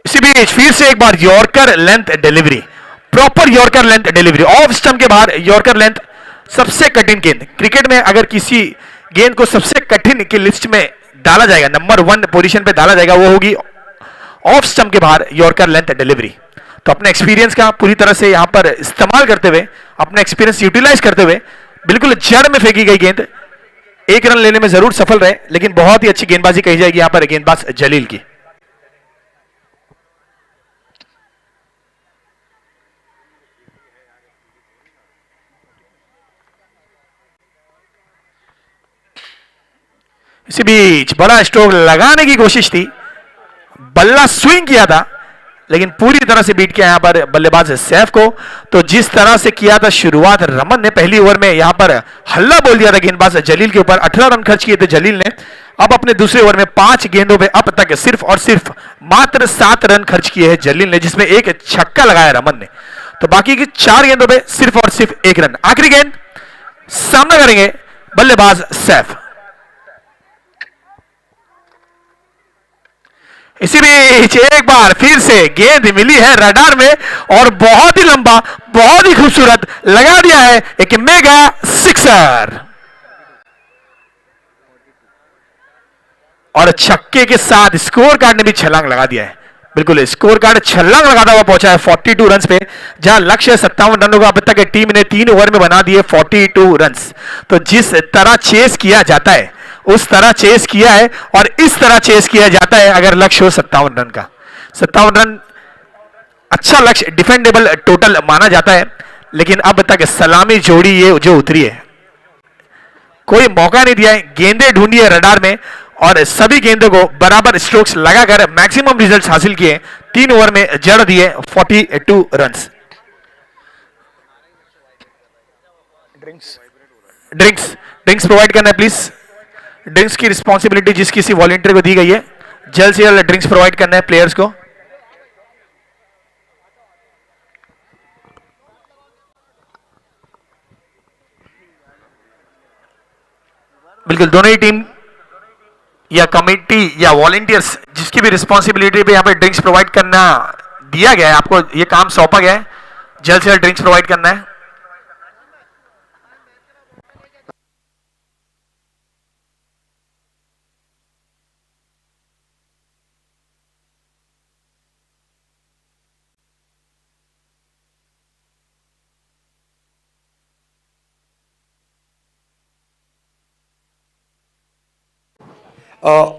इसी बीच फिर से एक बार yorker length delivery, proper yorker length delivery off stump के बाहर। यॉर्कर लेंथ सबसे कठिन गेंद क्रिकेट में, अगर किसी गेंद को सबसे कठिन की लिस्ट में डाला जाएगा, नंबर 1 पोजीशन पे डाला जाएगा, वो होगी ऑफ स्टंप के बाहर यॉर्कर लेंथ डिलीवरी। तो अपने एक्सपीरियंस का पूरी तरह से यहां पर इस्तेमाल करते हुए, अपना एक्सपीरियंस यूटिलाइज करते हुए बिल्कुल जड़ में फेंकी गई गेंद 1 रन लेने में जरूर सफल रहे, लेकिन बहुत ही अच्छी गेंदबाजी कही जाएगी यहां पर गेंदबाज जलील की। इसी बीच बड़ा स्ट्रोक लगाने की कोशिश थी, बल्ला स्विंग किया था लेकिन पूरी तरह से बीट किया यहां पर बल्लेबाज सैफ को। तो जिस तरह से किया था शुरुआत रमन ने, पहली ओवर में यहां पर हल्ला बोल दिया था गेंदबाज जलील के ऊपर, 18 रन खर्च किए थे जलील ने। अब अपने दूसरे ओवर में 5 गेंदों पे अब तक सिर्फ और सिर्फ मात्र 7 रन खर्च किए हैं जलील ने, जिसमें एक छक्का लगाया रमन ने। तो बाकी की 4 गेंदों पे सिर्फ और सिर्फ 1 रन। आखिरी गेंद सामना करेंगे बल्लेबाज सैफ। इसी बीच एक बार फिर से गेंद मिली है रडार में और बहुत ही लंबा, बहुत ही खूबसूरत लगा दिया है एक मेगा सिक्सर। और छक्के के साथ स्कोर कार्ड ने भी छलांग लगा दिया है। बिल्कुल स्कोर कार्ड छलांग लगाता हुआ पहुंचा है 42 रन पे, जहां लक्ष्य 57 रनों का अब तक टीम ने 3 ओवर में बना दिए 42 रन। तो जिस तरह चेस किया जाता है उस तरह चेस किया है और इस तरह चेस किया जाता है अगर लक्ष्य हो 57 रन का। 57 रन अच्छा लक्ष्य, डिफेंडेबल टोटल माना जाता है, लेकिन अब तक सलामी जोड़ी ये जो उतरी है, कोई मौका नहीं दिया है, गेंदें ढूंढी है रडार में और सभी गेंदों को बराबर स्ट्रोक्स लगाकर मैक्सिमम रिजल्ट्स हासिल किए। 3 ओवर में जड़ दिए 42 रन। ड्रिंक्स प्रोवाइड करना है प्लीज। ड्रिंक्स की रिस्पॉन्सिबिलिटी जिस किसी वॉलंटियर को दी गई है, जल्द से जल्द ड्रिंक्स प्रोवाइड करना है प्लेयर्स को। बिल्कुल दोनों ही टीम या कमेटी या वॉलंटियर्स जिसकी भी रिस्पॉन्सिबिलिटी पे यहां पे ड्रिंक्स प्रोवाइड करना दिया गया है, आपको ये काम सौंपा गया है, जल्द से जल्द ड्रिंक्स प्रोवाइड करना है।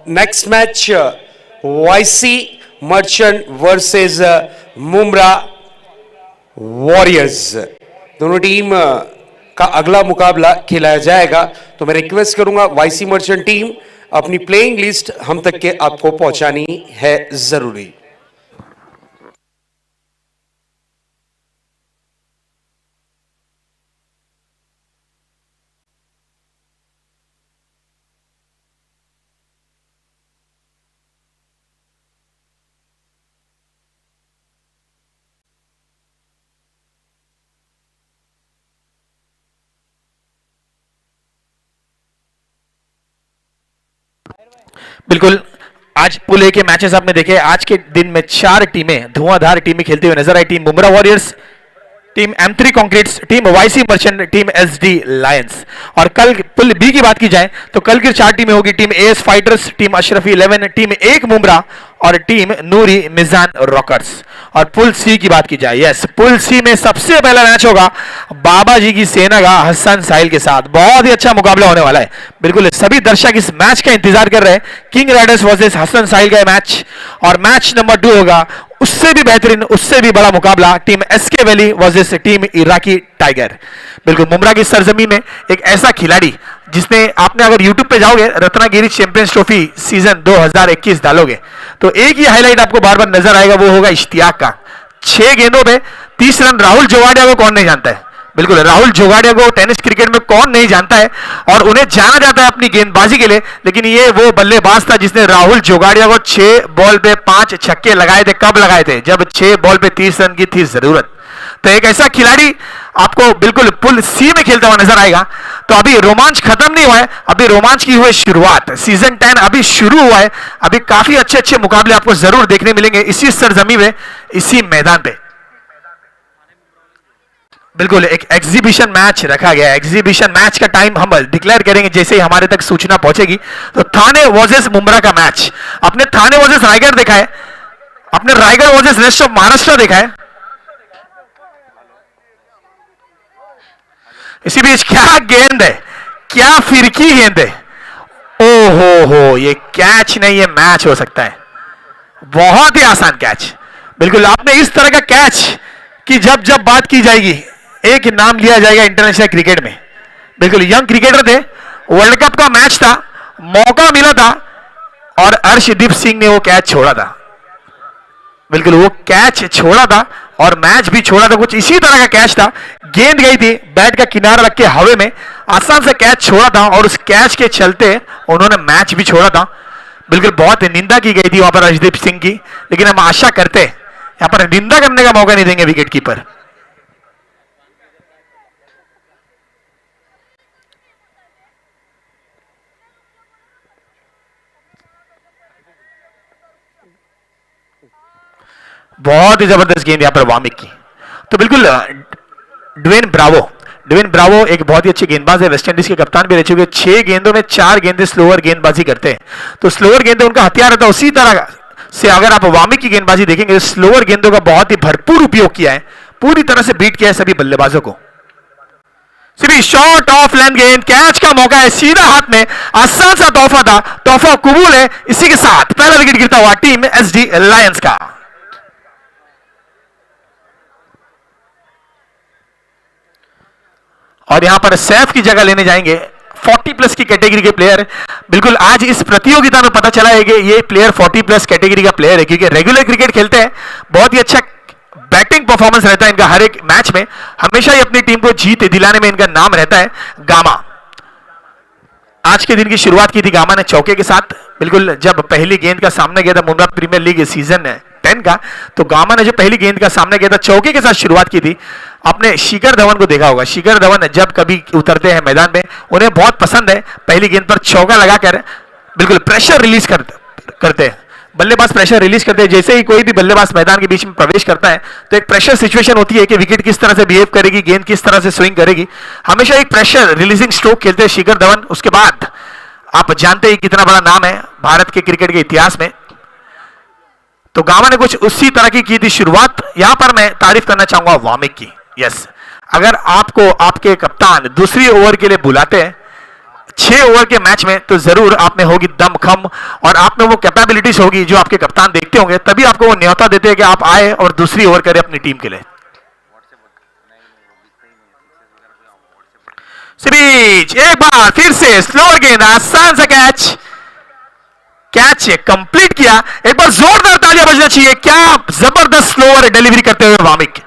Next match YC merchant versus Mumbra warriors, दोनों टीम का अगला मुकाबला खिलाया जाएगा। तो मैं रिक्वेस्ट करूंगा वाईसी मर्चेंट टीम अपनी प्लेइंग लिस्ट हम तक के आपको पहुंचानी है जरूरी। बिल्कुल आज पुल ए के मैचेस आपने देखे, आज के दिन में 4 टीमें धुआंधार टीमें खेलते हुए नजर आई। Team Mumbra warriors, team M3 concretes, team YC merchant, team SD lions. और कल पुल बी की बात की जाए तो कल की 4 टीमें होगी, team AS fighters, team Ashrafi 11, team 1 Mumbra और टीम नूरी मिजान रॉकर्स। और पुल सी की बात की जाए, यस पुल सी में सबसे पहला मैच होगा बाबा जी की सेना का हसन साहिल के साथ। बहुत ही अच्छा मुकाबला होने वाला है। बिल्कुल सभी दर्शक इस मैच का इंतजार कर रहे हैं, किंग राइडर्स वर्सेस हसन साहिल का मैच। और मैच नंबर 2 होगा उससे भी बेहतरीन, उससे भी बड़ा मुकाबला, team SK valley versus team Iraqi tiger. बिल्कुल मुंब्रा की सरजमी में एक ऐसा खिलाड़ी जिसने, आपने अगर YouTube पे जाओगे रत्नागिरी चैंपियंस ट्रॉफी सीजन 2021 डालोगे तो एक ही हाईलाइट आपको बार बार नजर आएगा, वो होगा इश्तियाक का। 6 गेंदों पे 30 रन। राहुल जोगाड़िया को कौन नहीं जानता है? बिल्कुल राहुल जोगाड़िया को टेनिस क्रिकेट में कौन नहीं जानता है, और उन्हें जाना जाता है अपनी गेंदबाजी के लिए। लेकिन ये वो बल्लेबाज था जिसने राहुल जोगाड़िया को 6 बॉल पे 5 छक्के लगाए थे। कब लगाए थे? जब 6 बॉल पे 30 रन की थी जरूरत। तो एक ऐसा खिलाड़ी आपको बिल्कुल पुल सी में खेलता हुआ नजर आएगा। तो अभी रोमांच खत्म नहीं हुआ है, अभी रोमांच की हुई शुरुआत। सीजन 10 अभी शुरू हुआ है, अभी काफी अच्छे अच्छे मुकाबले आपको जरूर देखने मिलेंगे इसी सरजमी में, इसी मैदान पे। बिल्कुल एक एग्जीबिशन मैच रखा गया है। एग्जीबिशन मैच का टाइम हम डिक्लेयर करेंगे जैसे ही हमारे तक सूचना पहुंचेगी। तो थाने वर्सेस मुंब्रा का मैच, आपने थाने वर्सेस रायगढ़ देखा है, आपने Raigarh versus rest of Maharashtra देखा है। इसी बीच क्या गेंद है, क्या फिरकी गेंद है, ओ हो ये कैच नहीं, ये मैच हो सकता है। बहुत ही आसान कैच। बिल्कुल आपने इस तरह का कैच कि जब जब बात की जाएगी एक नाम लिया जाएगा इंटरनेशनल क्रिकेट में। बिल्कुल यंग क्रिकेटर थे, वर्ल्ड कप का मैच था, मौका मिला था और अर्शदीप सिंह ने वो कैच छोड़ा था। बिल्कुल वो कैच छोड़ा था और मैच भी छोड़ा था, कुछ इसी तरह का कैच था। गेंद गई थी बैट का किनारा रख के हवा में, आसान से कैच छोड़ा था और उस कैच के चलते उन्होंने मैच भी छोड़ा था। बिल्कुल बहुत निंदा की गई थी वहां पर अर्शदीप सिंह की, लेकिन हम आशा करते हैं यहां पर निंदा करने का मौका नहीं देंगे विकेट कीपर। बहुत ही जबरदस्त गेंद यहां पर वामिक की। तो बिल्कुल ड्वेन ब्रावो एक बहुत ही अच्छे गेंदबाज है, वेस्ट इंडीज के कप्तान भी रह चुके। 6 गेंदों में 4 गेंदें स्लोअर गेंदबाजी करते हैं, तो स्लोअर गेंदें उनका हथियार रहता है। उसी तरह से अगर आप वामिक की गेंदबाजी देखेंगे तो स्लोअर गेंदों का बहुत ही भरपूर उपयोग किया है, पूरी तरह से बीट किया है सभी बल्लेबाजों को। सिर्फ शॉर्ट ऑफ लेंथ गेंद, कैच का मौका है सीधा हाथ में, आसान सा तोहफा था, तोहफा कबूल है। इसी के साथ पहला विकेट गिरता हुआ टीम एसडी लायंस का। और यहां पर सैफ की जगह लेने जाएंगे 40 प्लस की कैटेगरी के प्लेयर। बिल्कुल आज इस प्रतियोगिता में पता चला है कि ये प्लेयर 40 प्लस कैटेगरी का प्लेयर है, क्योंकि रेगुलर क्रिकेट खेलते हैं, बहुत ही अच्छा बैटिंग परफॉर्मेंस रहता है इनका हर एक मैच में, हमेशा ही अपनी टीम को जीत दिलाने में इनका नाम रहता है। गामा आज के दिन की शुरुआत की थी गामा ने चौके के साथ। बिल्कुल जब पहली गेंद का सामना किया था मुंबई प्रीमियर लीग सीजन 10 का, तो गामा ने जो पहली गेंद का सामना किया था चौके के साथ शुरुआत की थी। आपने शिखर धवन को देखा होगा, शिखर धवन जब कभी उतरते हैं मैदान में उन्हें बहुत पसंद है पहली गेंद पर चौका लगाकर बिल्कुल प्रेशर रिलीज करते हैं, बल्लेबाज प्रेशर रिलीज करते हैं। जैसे ही कोई भी बल्लेबाज मैदान के बीच में प्रवेश करता है तो एक प्रेशर सिचुएशन होती है कि विकेट किस तरह से बिहेव करेगी, गेंद किस तरह से स्विंग करेगी, हमेशा एक प्रेशर रिलीजिंग स्ट्रोक खेलते हैं शिखर धवन। उसके बाद आप जानते हैं कितना बड़ा नाम है भारत के क्रिकेट के इतिहास में, तो गामा ने कुछ उसी तरह की थी शुरुआत। यहां पर मैं तारीफ करना चाहूंगा वामिक की। यस, अगर आपको आपके कप्तान दूसरी ओवर के लिए बुलाते हैं 6 ओवर के मैच में, तो जरूर आप में होगी दमखम और आप में वो कैपेबिलिटीज होगी जो आपके कप्तान देखते होंगे, तभी आपको वो न्योता देते हैं कि आप आए और दूसरी ओवर करें अपनी टीम के लिए। सीरीज एक बार फिर से स्लोअर गेंद, आसान सा कैच कंप्लीट किया। एक बार जोरदार तालियां बजना चाहिए, क्या जबरदस्त स्लोअर डिलीवरी करते हुए वामिक,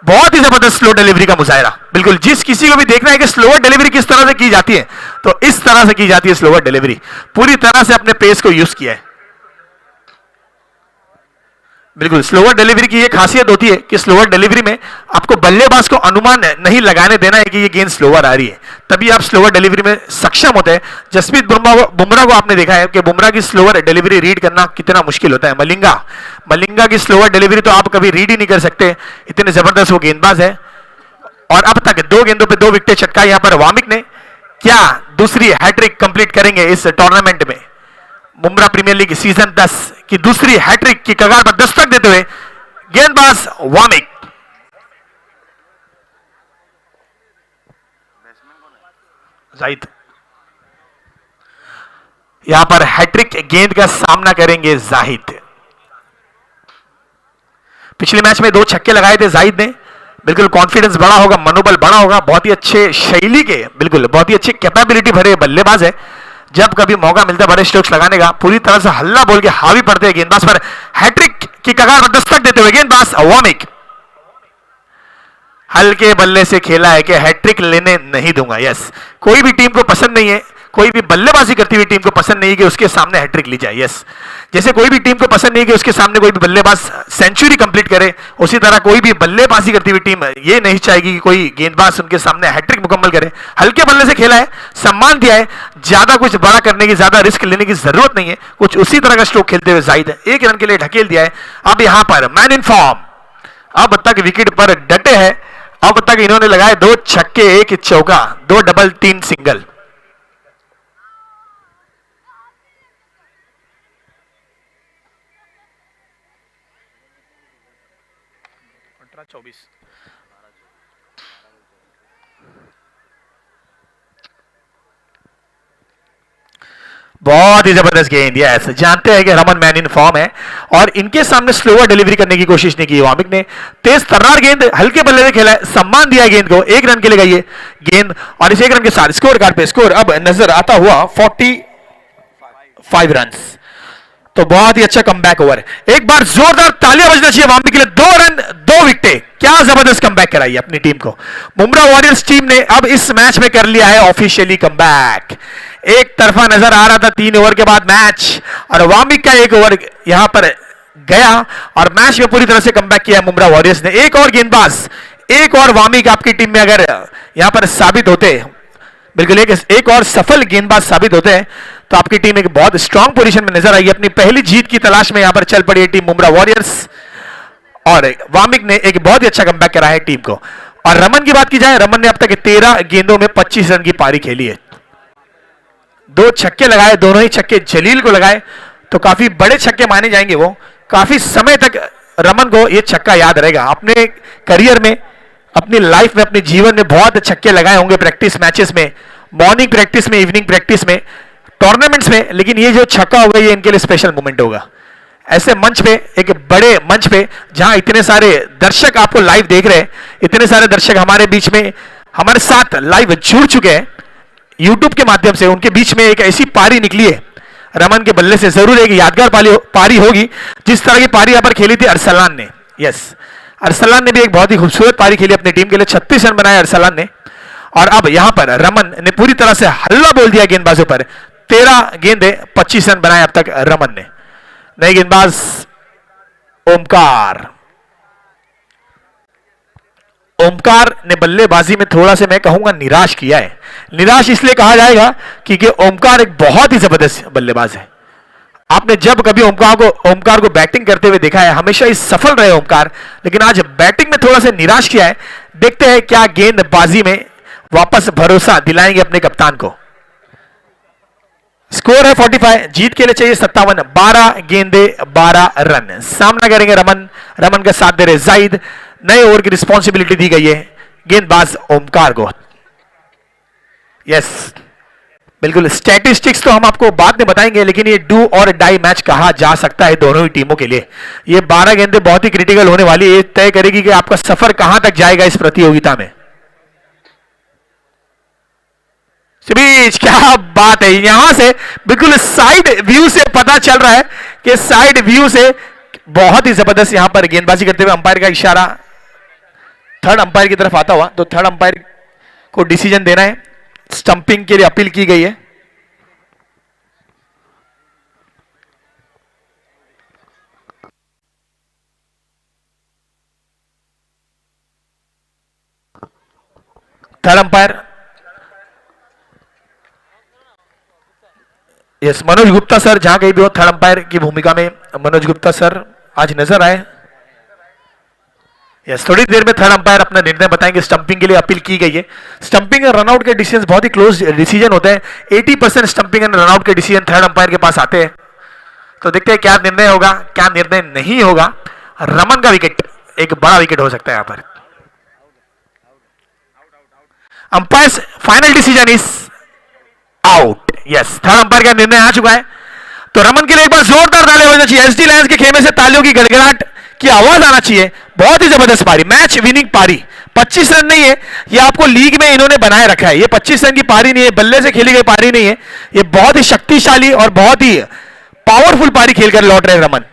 बहुत ही जबरदस्त स्लो डिलीवरी का मुजाहिरा। बिल्कुल जिस किसी को भी देखना है कि स्लोअर डिलीवरी किस तरह से की जाती है, तो इस तरह से की जाती है स्लोअर डिलीवरी, पूरी तरह से अपने पेस को यूज किया है। बिल्कुल स्लोअर डिलीवरी की ये खासियत होती है कि स्लोअर डिलीवरी में आपको बल्लेबाज को अनुमान नहीं लगाने देना है कि ये गेंद स्लोअर आ रही है, तभी आप स्लोअर डिलीवरी में सक्षम होते हैं। जसप्रीत बुमराह को आपने देखा है कि बुमराह की स्लोअर डिलीवरी रीड करना कितना मुश्किल होता है। मलिंगा की स्लोअर डिलीवरी तो आप कभी रीड ही नहीं कर सकते, इतने जबरदस्त वो गेंदबाज है। और अब तक 2 गेंदों पे 2 विकेट चटकाई यहां पर वामिक ने। क्या दूसरी हैट्रिक कंप्लीट करेंगे इस टूर्नामेंट में? मुंबई प्रीमियर लीग सीजन 10 की दूसरी हैट्रिक की कगार पर दस्तक देते हुए गेंदबाज वामिक। जाहिद यहां पर हैट्रिक गेंद का सामना करेंगे जाहिद। पिछले मैच में 2 छक्के लगाए थे जाहिद ने, बिल्कुल कॉन्फिडेंस बड़ा होगा, मनोबल बड़ा होगा, बहुत ही अच्छे शैली के, बिल्कुल बहुत ही अच्छे कैपेबिलिटी भरे बल्लेबाज है। जब कभी मौका मिलता है बड़े स्ट्रोक्स लगाने का, पूरी तरह से हल्ला बोल के हावी पड़ते हैं गेंदबाज पर। हैट्रिक की कगार पर दस्तक देते हुए गेंदबाज वामिक। हल्के बल्ले से खेला है कि हैट्रिक लेने नहीं दूंगा। यस, कोई भी टीम को पसंद नहीं है, कोई भी बल्लेबाजी करती हुई टीम को पसंद नहीं है कि उसके सामने हैट्रिक ली जाए। यस, जैसे कोई भी टीम को पसंद नहीं है कि उसके सामने कोई भी बल्लेबाज सेंचुरी कंप्लीट करे, उसी तरह कोई भी बल्लेबाजी करती हुई टीम ये नहीं चाहेगी कि कोई गेंदबाज उनके सामने हैट्रिक मुकम्मल करे। हल्के बल्ले से खेला है, सम्मान दिया है, ज्यादा कुछ बड़ा करने की, ज्यादा रिस्क लेने की जरूरत नहीं है। कुछ उसी तरह का स्ट्रोक खेलते हुए जाहिद 1 रन के लिए ढकेल दिया है। अब यहां पर मैन इन फॉर्म, अब तक विकेट पर डटे हैं, अब तक इन्होंने लगाए 2 छक्के 1 चौका, 2 डबल 3 सिंगल। बहुत ही जबरदस्त गेंद। यस, जानते हैं कि रमन मैन इन फॉर्म है और इनके सामने स्लोअर डिलीवरी करने की कोशिश नहीं की वामिक ने। तेज तर्रार गेंद हल्के बल्ले से खेला है, सम्मान दिया गेंद को, 1 रन के लिए गई है गेंद और इस 1 रन के साथ स्कोर कार्ड पे स्कोर अब नजर आता हुआ 5 रन। तो बहुत ही अच्छा कमबैक ओवर। एक बार जोरदार तालियां बजना चाहिए वामी के लिए। 2 रन 2 विकेटें, क्या जबरदस्त कमबैक कराई अपनी टीम को। मुंब्रा वॉरियर्स टीम ने अब इस मैच में कर लिया है ऑफिशियली कमबैक। एक तरफा नजर आ रहा था 3 ओवर के बाद मैच, और वामिक का 1 ओवर यहां पर गया और मैच में पूरी तरह से कमबैक किया मुंब्रा वॉरियर्स ने। एक और गेंदबाज, एक और वामिक आपकी टीम में अगर यहां पर साबित होते, बिल्कुल एक और सफल गेंदबाज साबित होते हैं, तो आपकी टीम एक बहुत स्ट्रांग पोजीशन में नजर आई। अपनी पहली जीत की तलाश में यहां पर चल पड़ी है टीम मुंब्रा वॉरियर्स, और वामिक ने एक बहुत ही अच्छा कमबैक करा है टीम को। और रमन की बात की जाए, रमन ने अब तक 13 गेंदों में 25 रन की पारी खेली है। 2 छक्के लगाए, दोनों ही छक्के जलील को लगाए, तो काफी बड़े छक्के माने जाएंगे वो। काफी समय तक रमन को यह छक्का याद रहेगा। अपने करियर में, अपनी लाइफ में, अपने जीवन में बहुत छक्के लगाए होंगे प्रैक्टिस मैचेस में, मॉर्निंग प्रैक्टिस में, इवनिंग प्रैक्टिस में, टूर्नामेंट्स में, लेकिन ये जो छक्का होगा ये इनके लिए स्पेशल मोमेंट होगा। ऐसे मंच पे, एक बड़े मंच पे, जहां इतने सारे दर्शक आपको लाइव देख रहे हैं, इतने सारे दर्शक हमारे बीच में हमारे साथ लाइव जुड़ चुके हैं यूट्यूब के माध्यम से, उनके बीच में एक ऐसी पारी निकली है रमन के बल्ले से, जरूर एक यादगार पारी होगी। जिस तरह की पारी यहां पर खेली थी अरसलान ने, यस, अरसलान ने भी एक बहुत ही खूबसूरत पारी खेली अपनी टीम के लिए। 36 रन बनाए अरसलान ने, और अब यहां पर रमन ने पूरी तरह से हल्ला बोल दिया गेंदबाजों पर। 13 गेंदे 25 रन बनाए अब तक रमन ने। नए गेंदबाज ओमकार, ओमकार ने बल्लेबाजी में थोड़ा सा मैं कहूंगा निराश किया है। निराश इसलिए कहा जाएगा क्योंकि ओमकार एक बहुत ही जबरदस्त बल्लेबाज है। आपने जब कभी ओमकार को बैटिंग करते हुए देखा है, हमेशा ही सफल रहे ओमकार, लेकिन आज बैटिंग में थोड़ा सा निराश किया है। देखते हैं क्या गेंदबाजी में वापस भरोसा दिलाएंगे अपने कप्तान को। स्कोर है 45, जीत के लिए चाहिए 57। 12 गेंदे 12 रन। सामना करेंगे रमन, रमन का साथ दे रहे जाहिद। नए ओवर की रिस्पॉन्सिबिलिटी दी गई है गेंदबाज ओमकार को। यस, बिल्कुल, स्टैटिस्टिक्स तो हम आपको बाद में बताएंगे, लेकिन ये डू और डाई मैच कहा जा सकता है दोनों ही टीमों के लिए। ये 12 गेंदें बहुत ही क्रिटिकल होने वाली है, ये तय करेगी कि आपका सफर कहां तक जाएगा इस प्रतियोगिता में। बीच, क्या बात है, यहां से बिल्कुल साइड व्यू से पता चल रहा है कि साइड व्यू से बहुत ही जबरदस्त यहां पर गेंदबाजी करते हुए अंपायर का इशारा थर्ड अंपायर की तरफ आता हुआ, तो थर्ड अंपायर को डिसीजन देना है। स्टंपिंग के लिए अपील की गई है। Third umpire yes, Manoj Gupta sir, जहां कहीं भी हो थर्ड अंपायर की भूमिका में मनोज गुप्ता सर आज नजर आए। यस, थोड़ी देर में थर्ड अंपायर अपना निर्णय बताएंगे। स्टंपिंग के लिए अपील की गई है। स्टंपिंग और रनआउट के डिसीजन बहुत ही क्लोज डिसीजन होते हैं। 80% स्टंपिंग एंड रनआउट के डिसीजन थर्ड अंपायर के पास आते हैं। तो देखते हैं क्या निर्णय होगा, क्या निर्णय नहीं होगा। रमन का विकेट एक बड़ा विकेट हो सकता है यहां पर। Umpire final decision is out. Yes, third umpire का निर्णय आ चुका है। तो रमन के लिए एक बार जोरदार तालियां बजना चाहिए। एसडी लायंस के खेमे से तालियों की गड़गड़ाहट की आवाज आना चाहिए। बहुत ही जबरदस्त पारी, मैच विनिंग पारी। 25 रन नहीं है, ये आपको लीग में इन्होंने बनाए रखा है। ये 25 रन की पारी नहीं है, बल्ले से खेली गई पारी नहीं है। ये बहुत ही शक्तिशाली और बहुत ही पावरफुल पारी खेलकर लौट रहे रमन।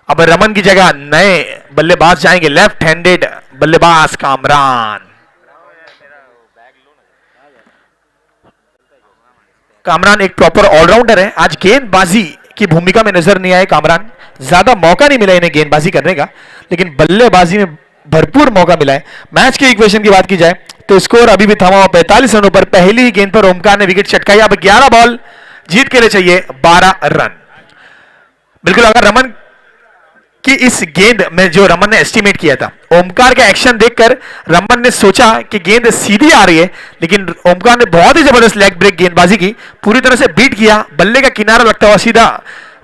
अब रमन की जगह नए बल्लेबाज जाएंगे। लेफ्ट हैंडेड बल्लेबाज कामरान। कामरान एक प्रॉपर ऑलराउंडर है। आज गेंदबाजी की भूमिका में नजर नहीं आए कामरान, ज्यादा मौका नहीं मिला इन्हें गेंदबाजी करने का, लेकिन बल्लेबाजी में भरपूर मौका मिला है। मैच के इक्वेशन की बात की जाए तो स्कोर अभी भी थमा हुआ 45 रनों पर। पहली ही गेंद पर ओमकार ने विकेट चटकाई। अब 11 बॉल, जीत के लिए चाहिए 12 रन। बिल्कुल, अगर रमन कि इस गेंद में जो रमन ने एस्टिमेट किया था, ओमकार का एक्शन देखकर रमन ने सोचा कि गेंद सीधी आ रही है, लेकिन ओमकार ने बहुत ही जबरदस्त लेग ब्रेक गेंदबाजी की, पूरी तरह से बीट किया। बल्ले का किनारा लगता हुआ सीधा,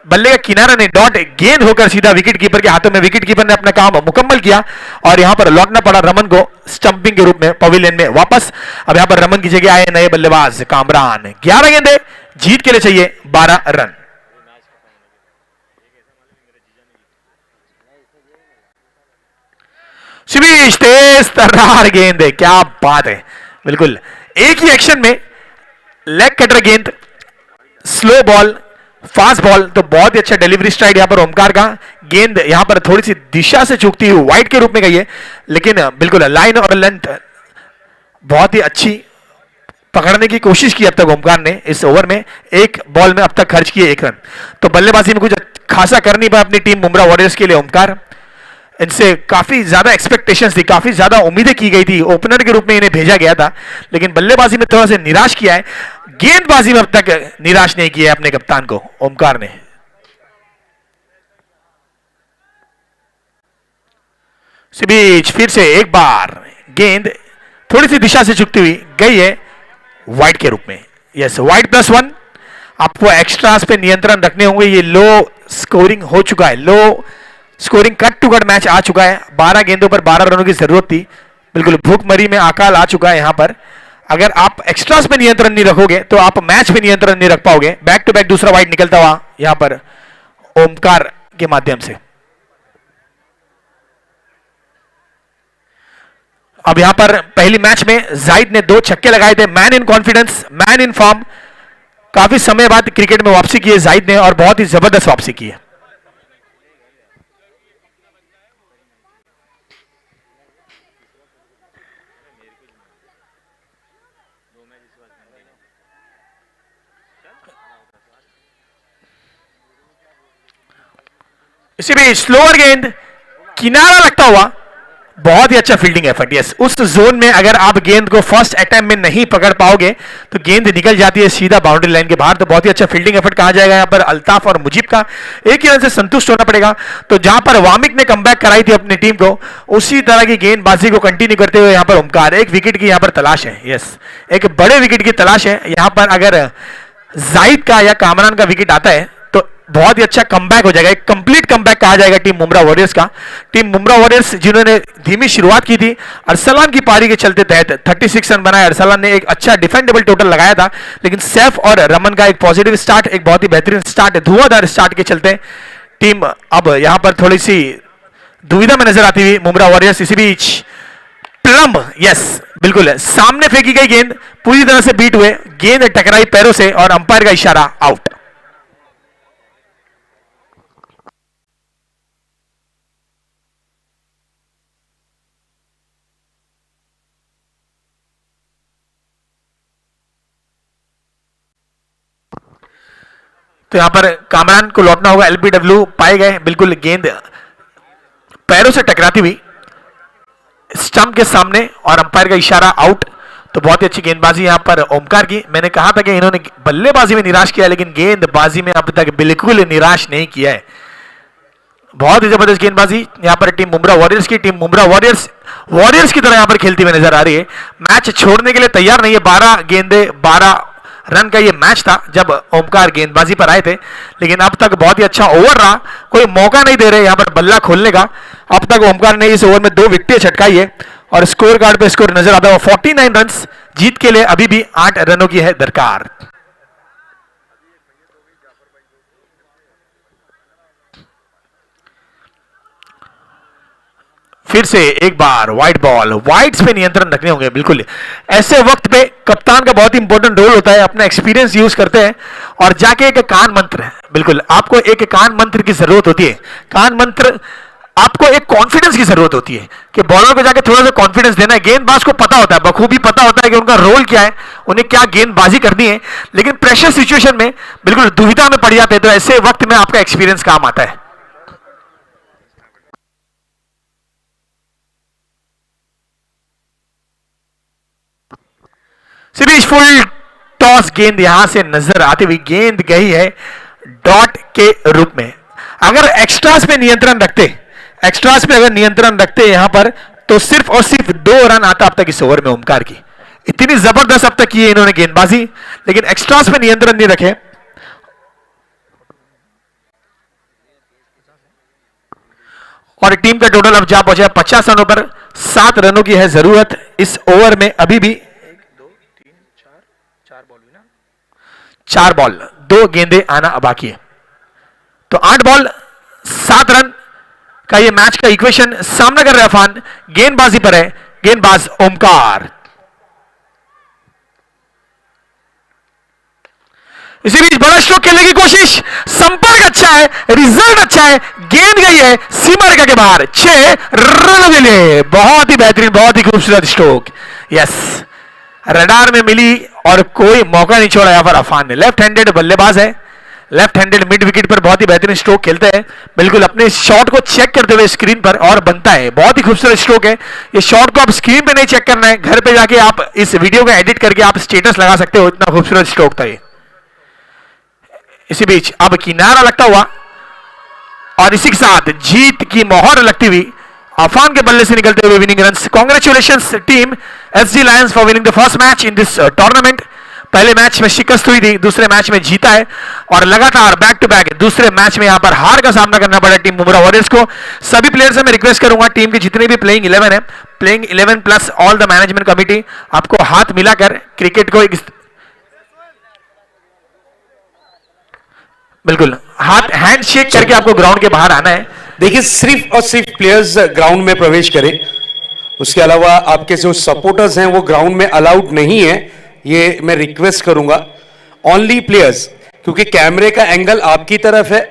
बल्ले का किनारा ने डॉट गेंद होकर सीधा विकेट कीपर के हाथों में। विकेट कीपर ने अपना काम मुकम्मल किया और यहां पर लौटना पड़ा रमन को स्टंपिंग के रूप में पवेलियन में वापस। अब यहां पर रमन की जगह आए नए बल्लेबाज कामरान। 11 गेंदे, जीत के लिए चाहिए 12 रन। शिवीश, तेज तर्रार गेंद है, क्या बात है। बिल्कुल एक ही एक्शन में लेग कटर गेंद, स्लो बॉल, फास्ट बॉल, तो बहुत ही अच्छा डिलीवरी स्ट्राइड यहां पर ओमकार का। गेंद यहां पर थोड़ी सी दिशा से चूकती हुई वाइड के रूप में गई है, लेकिन बिल्कुल लाइन और लेंथ बहुत ही अच्छी पकड़ने की कोशिश की अब तक ओमकार ने इस ओवर में। एक बॉल में अब तक खर्च किए 1 रन, तो बल्लेबाजी में कुछ खासा कर नहीं पाया अपनी टीम मुंब्रा वॉरियर्स के लिए ओमकार। इनसे काफी ज्यादा एक्सपेक्टेशंस थी, काफी ज्यादा उम्मीदें की गई थी, ओपनर के रूप में इन्हें भेजा गया था, लेकिन बल्लेबाजी में थोड़ा सा निराश किया है। गेंदबाजी में अब तक निराश नहीं किया है अपने कप्तान को ओमकार ने। इस बीच फिर से एक बार गेंद थोड़ी सी दिशा से चुकती हुई गई है वाइड के रूप में। Yes, wide +1। आपको एक्स्ट्रास पे नियंत्रण रखने होंगे। ये लो स्कोरिंग हो चुका है, low scoring cut to cut match आ चुका है। 12 गेंदों पर 12 रनों की जरूरत थी, बिल्कुल भूखमरी में अकाल आ चुका है यहां पर। अगर आप एक्स्ट्रास पे नियंत्रण नहीं रखोगे तो आप मैच पे नियंत्रण नहीं रख पाओगे। बैक टू बैक दूसरा वाइड निकलता हुआ यहां पर ओमकार के माध्यम से। अब यहां पर पहली मैच में जाहिद ने 2 छक्के लगाए थे। Man in confidence, man in form, काफी समय बाद क्रिकेट में वापसी की है जाहिद ने, और बहुत ही जबरदस्त वापसी की है। इसी भी स्लोअर गेंद किनारा लगता हुआ, बहुत ही अच्छा फील्डिंग एफर्ट। यस, उस जोन में अगर आप गेंद को फर्स्ट अटेम्प्ट में नहीं पकड़ पाओगे तो गेंद निकल जाती है सीधा बाउंड्री लाइन के बाहर। तो बहुत ही अच्छा फील्डिंग एफर्ट कहा जाएगा यहां पर अल्ताफ और मुजीब का। एक ही रन से संतुष्ट होना पड़ेगा। तो जहां पर वामिक ने कमबैक कराई थी अपनी टीम को, उसी तरह की गेंदबाजी को कंटिन्यू करते हुए यहां पर ओमकार, एक विकेट की यहां पर तलाश है। यस, एक बड़े विकेट की तलाश है यहां पर। अगर जाहिद का या कामरान का विकेट आता है तो बहुत ही अच्छा कमबैक हो जाएगा, एक कंप्लीट कमबैक कहा जाएगा टीम मुंब्रा वॉरियर्स का। टीम मुंब्रा वॉरियर्स जिन्होंने धीमी शुरुआत की थी, अरसलान की पारी के चलते तहत 36 रन बनाए। अरसलान ने एक अच्छा डिफेंडेबल टोटल लगाया था, लेकिन सैफ और रमन का एक पॉजिटिव स्टार्ट, एक बहुत ही बेहतरीन स्टार्ट, धुआंधार स्टार्ट के चलते टीम अब यहां पर थोड़ी सी दुविधा में नजर आती हुई मुंब्रा वॉरियर्स। इसी बीच प्लम, यस बिल्कुल, सामने फेंकी गई गेंद पूरी तरह से बीट हुए, गेंद टकराई पैरों से और अंपायर का इशारा आउट। तो यहां पर कामरान को लौटना होगा। एलबीडब्ल्यू पाए गए, बिल्कुल गेंद पैरों से टकराती हुई स्टंप के सामने और अंपायर का इशारा आउट। तो बहुत ही अच्छी गेंदबाजी यहां पर ओमकार की। मैंने कहा था कि इन्होंने बल्लेबाजी में निराश किया, लेकिन गेंदबाजी में अब तक बिल्कुल निराश नहीं किया है। बहुत ही जबरदस्त गेंदबाजी यहां पर टीम मुंब्रा वॉरियर्स की। टीम मुंब्रा वॉरियर्स की तरह यहां पर खेलती हुई नजर आ रही है। मैच छोड़ने के लिए तैयार नहीं है। 12 गेंदे 12 रन का ये मैच था जब ओमकार गेंदबाजी पर आए थे, लेकिन अब तक बहुत ही अच्छा ओवर रहा। कोई मौका नहीं दे रहे यहां पर बल्ला खोलने का। अब तक ओमकार ने इस ओवर में 2 विकेटें छटकाई है और स्कोर कार्ड पे स्कोर नजर आता है 49 रन। जीत के लिए अभी भी 8 रनों की है दरकार। फिर से एक बार वाइड बॉल, वाइड्स पे नियंत्रण रखने होंगे। बिल्कुल ऐसे वक्त पे कप्तान का बहुत ही इंपॉर्टेंट रोल होता है। अपना एक्सपीरियंस यूज करते हैं और जाके एक कान मंत्र है, बिल्कुल आपको एक कान मंत्र की जरूरत होती है। कान मंत्र, आपको एक कॉन्फिडेंस की जरूरत होती है कि बॉलर को जाके थोड़ा सा कॉन्फिडेंस देना है। गेंदबाज को पता होता है, बखूबी पता होता है कि उनका रोल क्या है, उन्हें क्या गेंदबाजी करनी है, लेकिन प्रेशर सिचुएशन में बिल्कुल दुविधा में पड़ जाते हैं। तो ऐसे वक्त में आपका एक्सपीरियंस काम आता है। सीरीज फुल टॉस गेंद यहां से नजर आती हुई, गेंद गई है डॉट के रूप में। अगर एक्स्ट्रास पे नियंत्रण रखते, एक्स्ट्रास पे अगर नियंत्रण रखते यहां पर, तो सिर्फ और सिर्फ 2 रन आता अब तक इस ओवर में ओमकार की। इतनी जबरदस्त अब तक की है इन्होंने गेंदबाजी, लेकिन एक्स्ट्रास पे नियंत्रण नहीं रखे। और टीम का टोटल अब जा पहुंचा 50 रनों पर। 7 रनों की है जरूरत इस ओवर में। अभी भी 4 बॉल 2 गेंदे आना बाकी है। तो 8 बॉल 7 रन का ये मैच का इक्वेशन सामना कर रहे अफान। गेंदबाजी पर है गेंदबाज ओमकार। इसी बीच बड़ा स्ट्रोक खेलने की कोशिश, संपर्क अच्छा है, रिजल्ट अच्छा है, गेंद गई है सीमा रेखा के बाहर, 6 रन मिले। बहुत ही बेहतरीन, बहुत ही खूबसूरत स्ट्रोक। यस, रडार में मिली और कोई मौका नहीं छोड़ा यहां पर अफान ने। लेफ्ट हैंडेड बल्लेबाज है, लेफ्ट हैंडेड मिड विकेट पर बहुत ही बेहतरीन स्ट्रोक खेलते हैं। बिल्कुल अपने शॉट को चेक करते हुए स्क्रीन पर और बनता है। बहुत ही खूबसूरत स्ट्रोक है। ये शॉट को आप स्क्रीन पे नहीं चेक करना है, घर पे जाके आप इस वीडियो को एडिट करके आप स्टेटस लगा सकते हो, इतना खूबसूरत स्ट्रोक था ये। इसी बीच अब किनारा लगता हुआ और इसी के साथ जीत की मोहर लगती हुई अफान के बल्ले से निकलते हुए winning runs. Congratulations team SG Lions for winning the first match in this tournament. पहले मैच में शिकस्त हुई थी, दूसरे मैच में जीता है और लगातार बैक टू बैक दूसरे मैच में यहां पर हार का सामना करना पड़ा टीम मुंब्रा वॉरियर्स को। सभी प्लेयर्स से मैं रिक्वेस्ट करूंगा, टीम के जितने भी प्लेइंग 11 है, playing 11 plus all the management committee, आपको हाथ मिलाकर क्रिकेट को बिल्कुल हाथ हैंड शेक करके आपको ग्राउंड के बाहर आना है। देखिए, सिर्फ और सिर्फ प्लेयर्स ग्राउंड में प्रवेश करें, उसके अलावा आपके जो सपोर्टर्स हैं वो ग्राउंड में अलाउड नहीं है, ये मैं रिक्वेस्ट करूंगा। ओनली प्लेयर्स, क्योंकि कैमरे का एंगल आपकी तरफ है,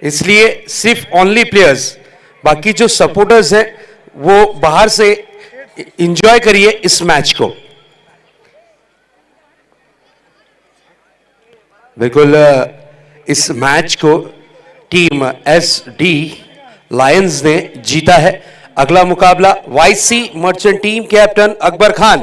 इसलिए सिर्फ ओनली प्लेयर्स, बाकी जो सपोर्टर्स हैं वो बाहर से एंजॉय करिए इस मैच को। बिल्कुल, इस मैच को टीम एसडी लायंस ने जीता है। अगला मुकाबला YC merchant team captain Akbar Khan